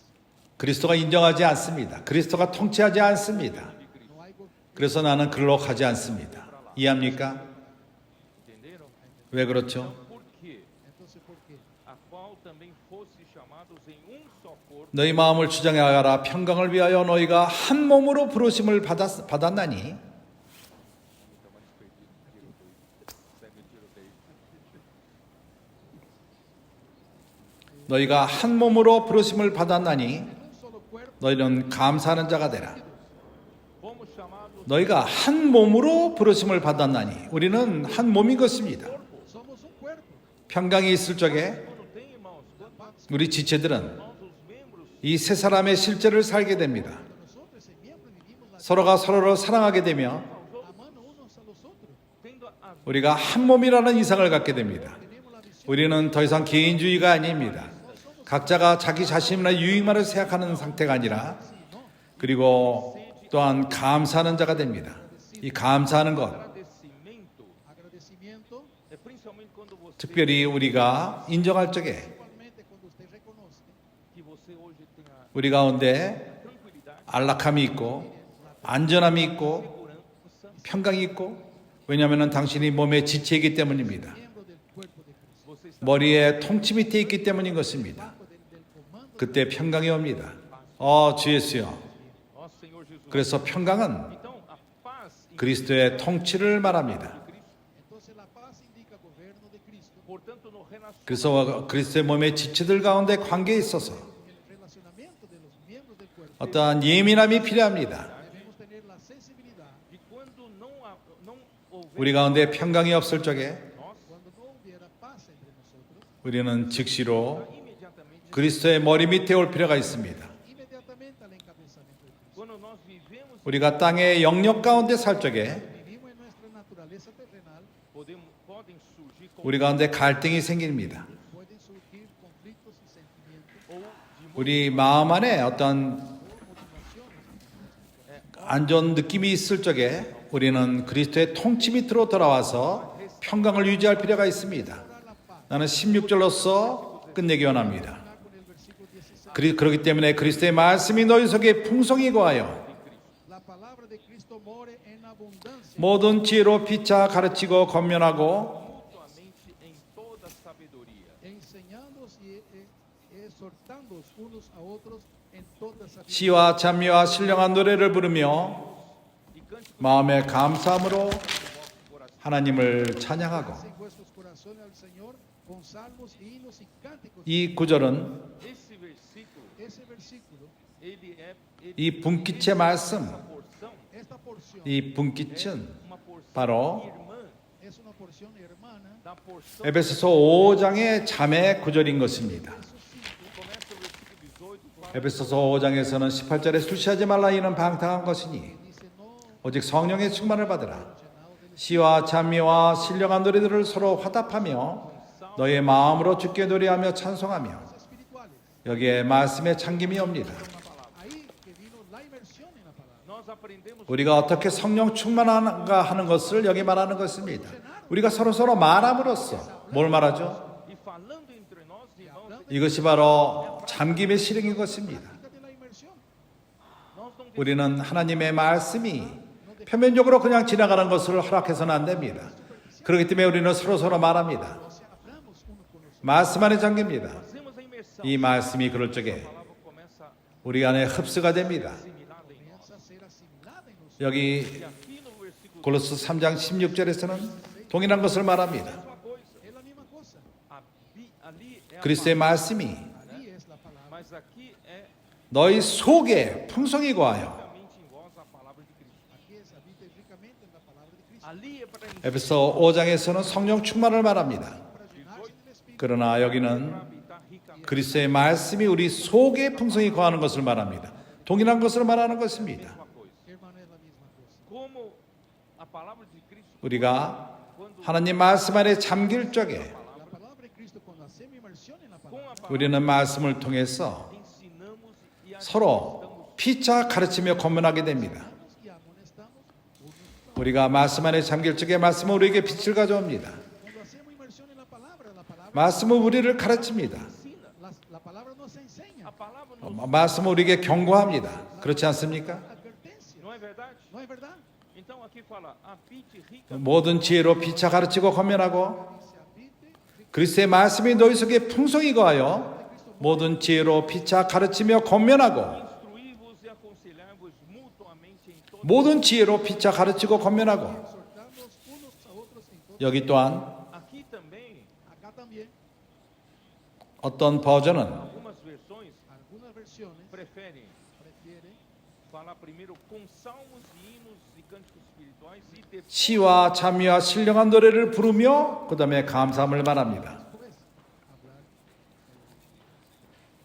그리스도가 인정하지 않습니다. 그리스도가 통치하지 않습니다. no hay gozo. 그래서 나는 글로 가지 않습니다. 이해합니까? Entenderam? 왜 그렇죠? Por quê? Entonces, ¿por qué? A qual também fosse chamados em só corpo, 너희 마음을 주장해 가라. 평강을 위하여 너희가 한 몸으로 부르심을 받았나니 너희가 한 몸으로 부르심을 받았나니 Un solo cuerpo, 너희는 감사하는 자가 되라. fomos chamados 너희가 한 몸으로 부르심을 받았나니 우리는 한 몸인 것입니다. somos un cuerpo. 평강이 있을 적에 quando tem irmãos, quando 우리 지체들은 irmãos, os membros 이 세 사람의 실제를 살게 됩니다. Nosotros, ese miembro, vivimos la 서로가 서로를 사랑하게 되며 amando unos a los otros. tendo a 우리가 한 몸이라는 이상을 갖게 됩니다. Tenemos la visión. 우리는 더 이상 개인주의가 아닙니다. 각자가 자기 자신이나 유익만을 생각하는 상태가 아니라 그리고 또한 감사하는 자가 됩니다. 이 감사하는 것 agradecimento, Agradecimiento, é principalmente quando você 특별히 우리가 인정할 적에 principalmente cuando usted reconoce que você hoje tem a 우리 가운데 tranquilidade, 안락함이 있고 안전함이 있고 segurança, 평강이 있고 왜냐하면 당신이 몸의 지체이기 때문입니다. miembro del cuerpo de Cristo, você está 머리의 통치 밑에 있기 때문인 것입니다. del comando. 그때 평강이 옵니다. 주 예수여. ó Senhor Jesus. 그래서 평강은 Então, a paz em 그리스도의 통치를 말합니다. Cristo, Entonces la paz indica gobierno de Cristo. portanto, no relacionamento 그래서 그리스도의 몸의 지체들 가운데 관계에 있어서 El relacionamiento de los miembros del cuerpo. 어떠한 예민함이 필요합니다. Debemos tener la sensibilidad. de quando não houver 우리 가운데 평강이 없을 적에 nós, Cuando no hubiera paz entre nosotros, 우리는 즉시로 imediatamente, 그리스도의 머리 밑에 올 필요가 있습니다. inmediatamente al encabezamiento de Cristo. quando nós vivemos, 우리가 땅의 영역 가운데 살 적에 Vivimos en nuestra naturaleza terrenal, podem surgir 우리 가운데 갈등이 생깁니다. pueden surgir conflictos y sentimientos ou de 우리 마음 안에 어떤 안 좋은 느낌이 있을 적에 우리는 그리스도의 통치 밑으로 돌아와서 평강을 유지할 필요가 있습니다. 나는 16절로서 끝내기 원합니다. con el versículo 16. 그렇기 때문에 그리스도의 말씀이 너희 속에 풍성히 거하여 La palabra de Cristo more en abundancia, 모든 지혜로 피차 가르치고 권면하고 mutuamente em toda sabedoria, enseñándoos y exhortándoos unos a otros en toda sabiduría, 시와 찬미와 신령한 노래를 부르며 e cânticos 마음의 감사함으로 하나님을 찬양하고 en vuestros corazones al Señor con salmos, himnos y cánticos. 이 구절은 Ese versículo, ele 이 분기체 말씀 porção, esta porción, 이 분기층 uma porção 바로 irmã es una porción hermana. da porção. 에베소서 5장의 잠의 구절인 것입니다. Começa o versículo 18, fala 에베소서 5장에서는 18절에 수시하지 말라 이는 방탕한 것이니 Dice, no 오직 성령의 충만을 받으라. llenado del 시와 찬미와 신령한 노래들을 서로 화답하며 너의 마음으로 주께 노래하며 찬송하며 espirituales. 여기에 말씀의 참김이 옵니다. Ahí que vino la inmersión en la palabra. Nós aprendemos 우리가 어떻게 성령 충만한가 하는 것을 여기 말하는 것입니다. 우리가 서로 말함으로써 뭘 말하죠? e falando entre nós, irmãos, 이것이 바로 잠김의 실행인 것입니다. Vida de la inmersión. nós não 우리는 하나님의 말씀이 표면적으로 그냥 지나가는 것을 허락해서는 안 됩니다. 그렇기 때문에 우리는 서로 말합니다. O sea, hablamos uno con los 말씀 안에 잠깁니다. fazemos a imersão. 이 말씀이 그럴 적에 A palavra começa a 우리 안에 흡수가 됩니다. assimilar em nós. comienza a ser asimilada en nosotros. 여기 E aqui no versículo 골로새 3장 16절에서는 동일한 것을 말합니다. uma coisa, Es la misma cosa. ali é a 그리스도의 말씀이 Ahí es la palabra. mas aqui é 너희 속에 풍성히 거하여 ricamente em vós a palavra de Cristo. Aquí es habita ricamente en la palabra de Cristo. Ali é para 에베소 5장에서는 성령 충만을 말합니다. Para llenarse del Espíritu. 그러나 여기는 habitar ricamente. 그리스도의 말씀이 우리 속에 풍성히 거하는 것을 말합니다. 동일한 것을 말하는 것입니다. Uma coisa. Hermano, es la misma cosa. Como a palavra de Cristo 우리가 quando 하나님 말씀 안에 잠길 적에 La palabra de Cristo, cuando hacemos inmersión en la com palabra, a palavra 우리는 말씀을 통해서 ensinamos e 서로 피차 가르치며 권면하게 됩니다. y amonestamos unos. 우리가 말씀 안에 잠길 적에 말씀은 우리에게 빛을 가져옵니다. Cuando hacemos inmersión en la palabra 말씀은 우리를 가르칩니다. la palabra nos enseña. a palavra nos 말씀은 우리에게 경고합니다. 그렇지 않습니까? Advertencia. não é verdade? ¿No es verdad? Então aqui fala habite rica 모든 지혜로 피차 가르치고 권면하고 Se habite 그리스도의 말씀이 너희 속에 풍성히 거하여 모든 지혜로 피차 가르치며 권면하고 instruí-vos e aconselhar-vos mutuamente em todo 모든 지혜로 피차 가르치고 권면하고 exhortarnos unos a otros en todo. 여기 또한 aqui também Acá también, 어떤 버전은 algumas versões algunas versiones preferem prefieren falar primeiro com salmos e hinos e cânticos espirituais e depois 시와 참미와 신령한 노래를 부르며 그 다음에 감사함을 말합니다. después hablar.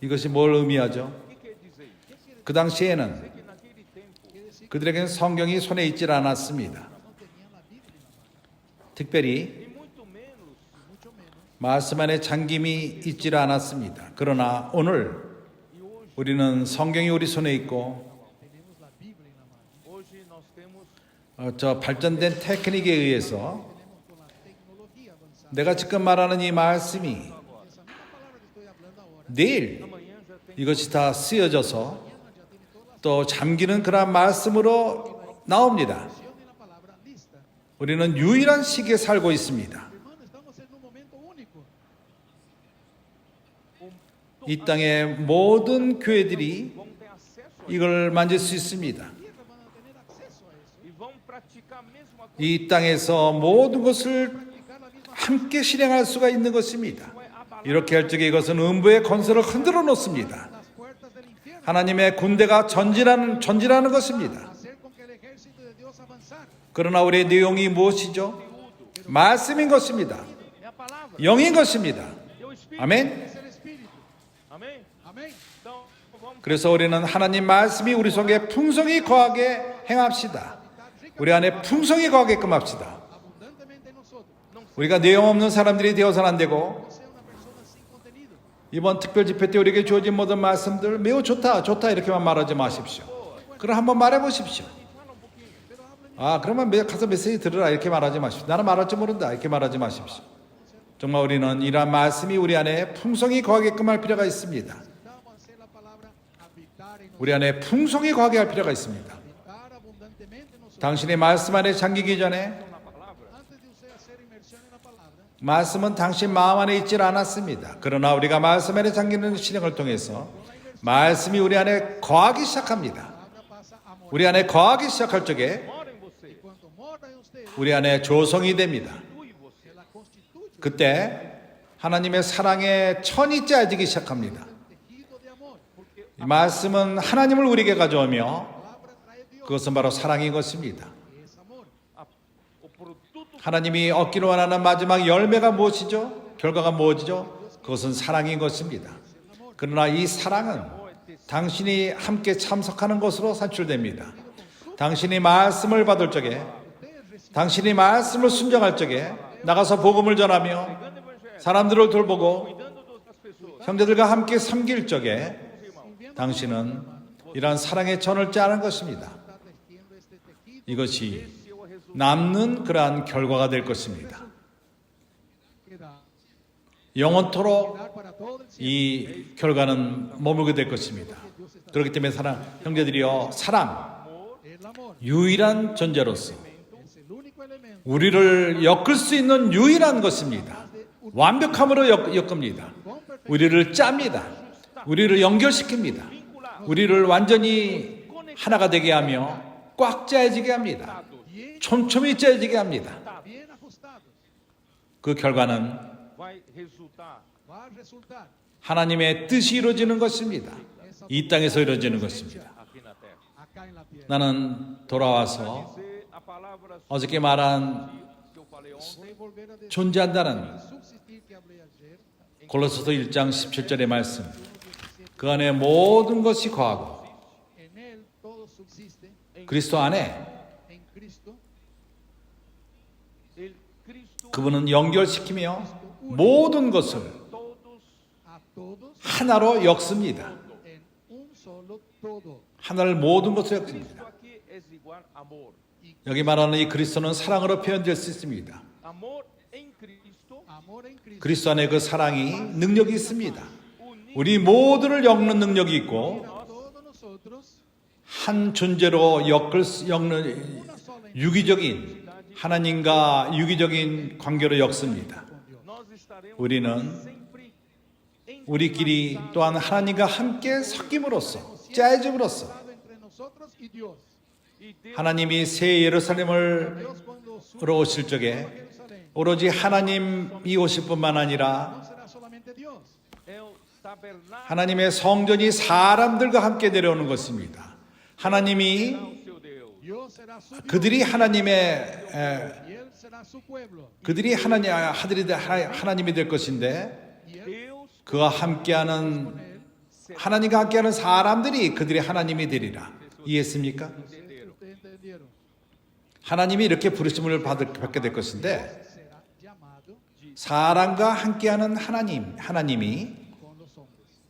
이것이 뭘 의미하죠? o que quer dizer isso? ¿Qué quiere 그 당시에는 É que naquele tempo Quiere decir 그들에게는 성경이 손에 있질 않았습니다. que no tenían la Biblia en la mano. 특별히 e muito menos Y mucho menos 말씀 안에 잠김이 있질 않았습니다. 그러나 오늘 e hoje 우리는 성경이 우리 손에 있고 tenemos la Biblia en la mano. hoje nós temos 저 발전된 테크닉에 의해서 Tenemos con la tecnología avanzada. 내가 지금 말하는 이 말씀이 Esa misma palabra que estoy hablando ahora, 내일 amanhã já tem 이것이 다 쓰여져서 mañana ya tiene toda la 또 잠기는 그런 말씀으로 나옵니다. acción en la palabra lista. 우리는 유일한 시기에 살고 있습니다. Hermano, estamos en un momento único. 이 땅의 모든 교회들이 vão ter acesso a 이걸 만질 수 있습니다. Tierra van a tener acceso a eso. e vão praticar a mesma coisa. 이 땅에서 모든 것을 Practicar la misma 함께 실행할 수가 있는 것입니다. Não é abalar 이렇게 할 적에 이것은 음부의 건설을 흔들어 놓습니다. las puertas del infierno. 하나님의 군대가 전진하는 것입니다. Hacer con que el ejército de Dios avanzar. 그러나 우리의 내용이 무엇이죠? 말씀인 것입니다. é a palavra, 영인 것입니다. é o Espírito. 아멘. Es el Espíritu. Amém? Amén. Então vamos 그래서 우리는 하나님 말씀이 우리 속에 풍성히 거하게 행합시다. 우리 안에 풍성히 거하게끔 합시다. Abundantemente en nosotros. 우리가 내용 없는 사람들이 되어서는 안 되고 No sea una persona sin contenido. 이번 특별 집회 때 우리에게 주어진 모든 말씀들 매우 좋다 이렇게만 말하지 마십시오. 그럼 한번 말해 보십시오. 아 그러면 가서 메시지 들으라 이렇게 말하지 마십시오. 나는 말할 줄 모른다 이렇게 말하지 마십시오. 정말 우리는 이러한 말씀이 우리 안에 풍성히 거하게끔 할 필요가 있습니다. Necesitamos hacer la palabra habitar en nosotros. 우리 안에 풍성히 거하게 할 필요가 있습니다. Habitar abundantemente en nosotros. 당신의 말씀 안에 잠기기 전에 na palavra. Antes de usted hacer inmersión en la palabra, 말씀은 당신 마음 안에 있질 않았습니다. 그러나 우리가 말씀 안에 잠기는 실행을 통해서 말씀이 우리 안에 거하기 시작합니다. la palabra pasa a morar. 우리 안에 거하기 시작할 적에 Mora em você, Cuando mora en usted, 우리 안에 조성이 됩니다. constitui você. se la constituye 그때 하나님의 사랑의 천이 짜지기 시작합니다. tejido de amor. 이 말씀은 하나님을 우리에게 가져오며 La palabra trae Dios, 그것은 바로 사랑인 것입니다. que es amor. O produto 하나님이 얻기로 원하는 마지막 열매가 무엇이죠? 결과가 무엇이죠? 그것은 사랑인 것입니다. 그러나 이 사랑은 당신이 함께 참석하는 것으로 산출됩니다. 당신이 말씀을 받을 적에 Usted recibe 당신이 말씀을 순종할 적에 나가서 복음을 전하며 pregando o evangelho, 사람들을 돌보고 cuidando das pessoas, 형제들과 함께 섬길 적에 당신은 이러한 사랑의 전을 짜는 것입니다. está tejiendo este tejido 이것이 esse é o resultado. 남는 그러한 결과가 될 것입니다. que da 영원토록 para todo el cielo. 이 결과는 머물게 될 것입니다. 그렇기 때문에 형제들이여, 사랑, El amor 유일한 존재로서 es el único elemento 우리를 엮을 수 있는 유일한 것입니다. 완벽함으로 엮습니다. 우리를 짭니다. 우리를 연결시킵니다. 우리를 완전히 하나가 되게 하며 꽉 짜여지게 합니다. 촘촘히 짜여지게 합니다. bien ajustados. 그 결과는 Vai resultar Va a resultar 하나님의 뜻이 이루어지는 것입니다. 이 땅에서 이루어지는 것입니다. aqui na terra. acá en la tierra. 나는 돌아와서 Dizer a palavra 어저께 말한 que eu falei ontem, Voy a volver a decir 존재한다는 subsistir que hablé ayer. 골로새서 1장 17절의 말씀. 그 안에 모든 것이 거하고 En él todo subsiste. 그리스도 안에 En Cristo ele, Cristo, 그분은 연결시키며 모든 것을 todos a todos 하나로 엮습니다. en un solo todo. 하나를 모든 것으로 엮습니다. Cristo aqui é igual amor. 여기 말하는 이 그리스도는 사랑으로 표현될 수 있습니다. Amor em Cristo, Amor en Cristo. 그리스도 안에 그 사랑이 능력이 있습니다. 우리 모두를 엮는 능력이 있고 A todos nosotros 한 존재로 엮는 una sola 유기적인 하나님과 유기적인 관계로 엮습니다. nós estaremos 우리는 sempre em 우리끼리 또한 하나님과 함께 섞임으로써 짜여짐으로써 unión entre nosotros y Dios. e Deus 하나님이 새 예루살렘을 Dios cuando sube 으로 오실 a 적에 Jerusalén 오로지 하나님이 오실 뿐만 아니라 no será solamente Dios. é o tabernáculo 하나님의 성전이 사람들과 함께 내려오는 것입니다. 하나님이 o seu Deus. Dios será su Dios 그들이 하나님의 y él será su pueblo. 그들이 하나님이 될 것인데 Y él Deus 그와 함께하는 하나님과 함께하는 사람들이 그들이 하나님이 되리라. 이해했습니까? ustedes entendieron. 하나님이 이렇게 부르심을 받게 될 것인데 Será llamado 사람과 함께하는 하나님이 con los hombres.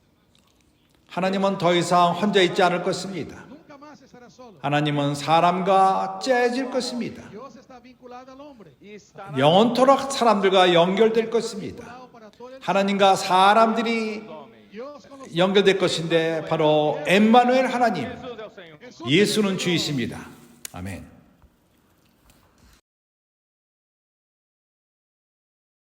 하나님은 더 이상 혼자 있지 않을 것입니다. Nunca más estará solo. 하나님은 사람과 짜여질 것입니다. Dios está vinculado al hombre. e estará 영원토록 사람들과 연결될 것입니다. Vinculado para todo el 하나님과 사람들이 Dios con los 연결될 것인데 바로 엠마누엘 하나님, Deus é o Senhor. Jesús 예수는 주이십니다. 아멘.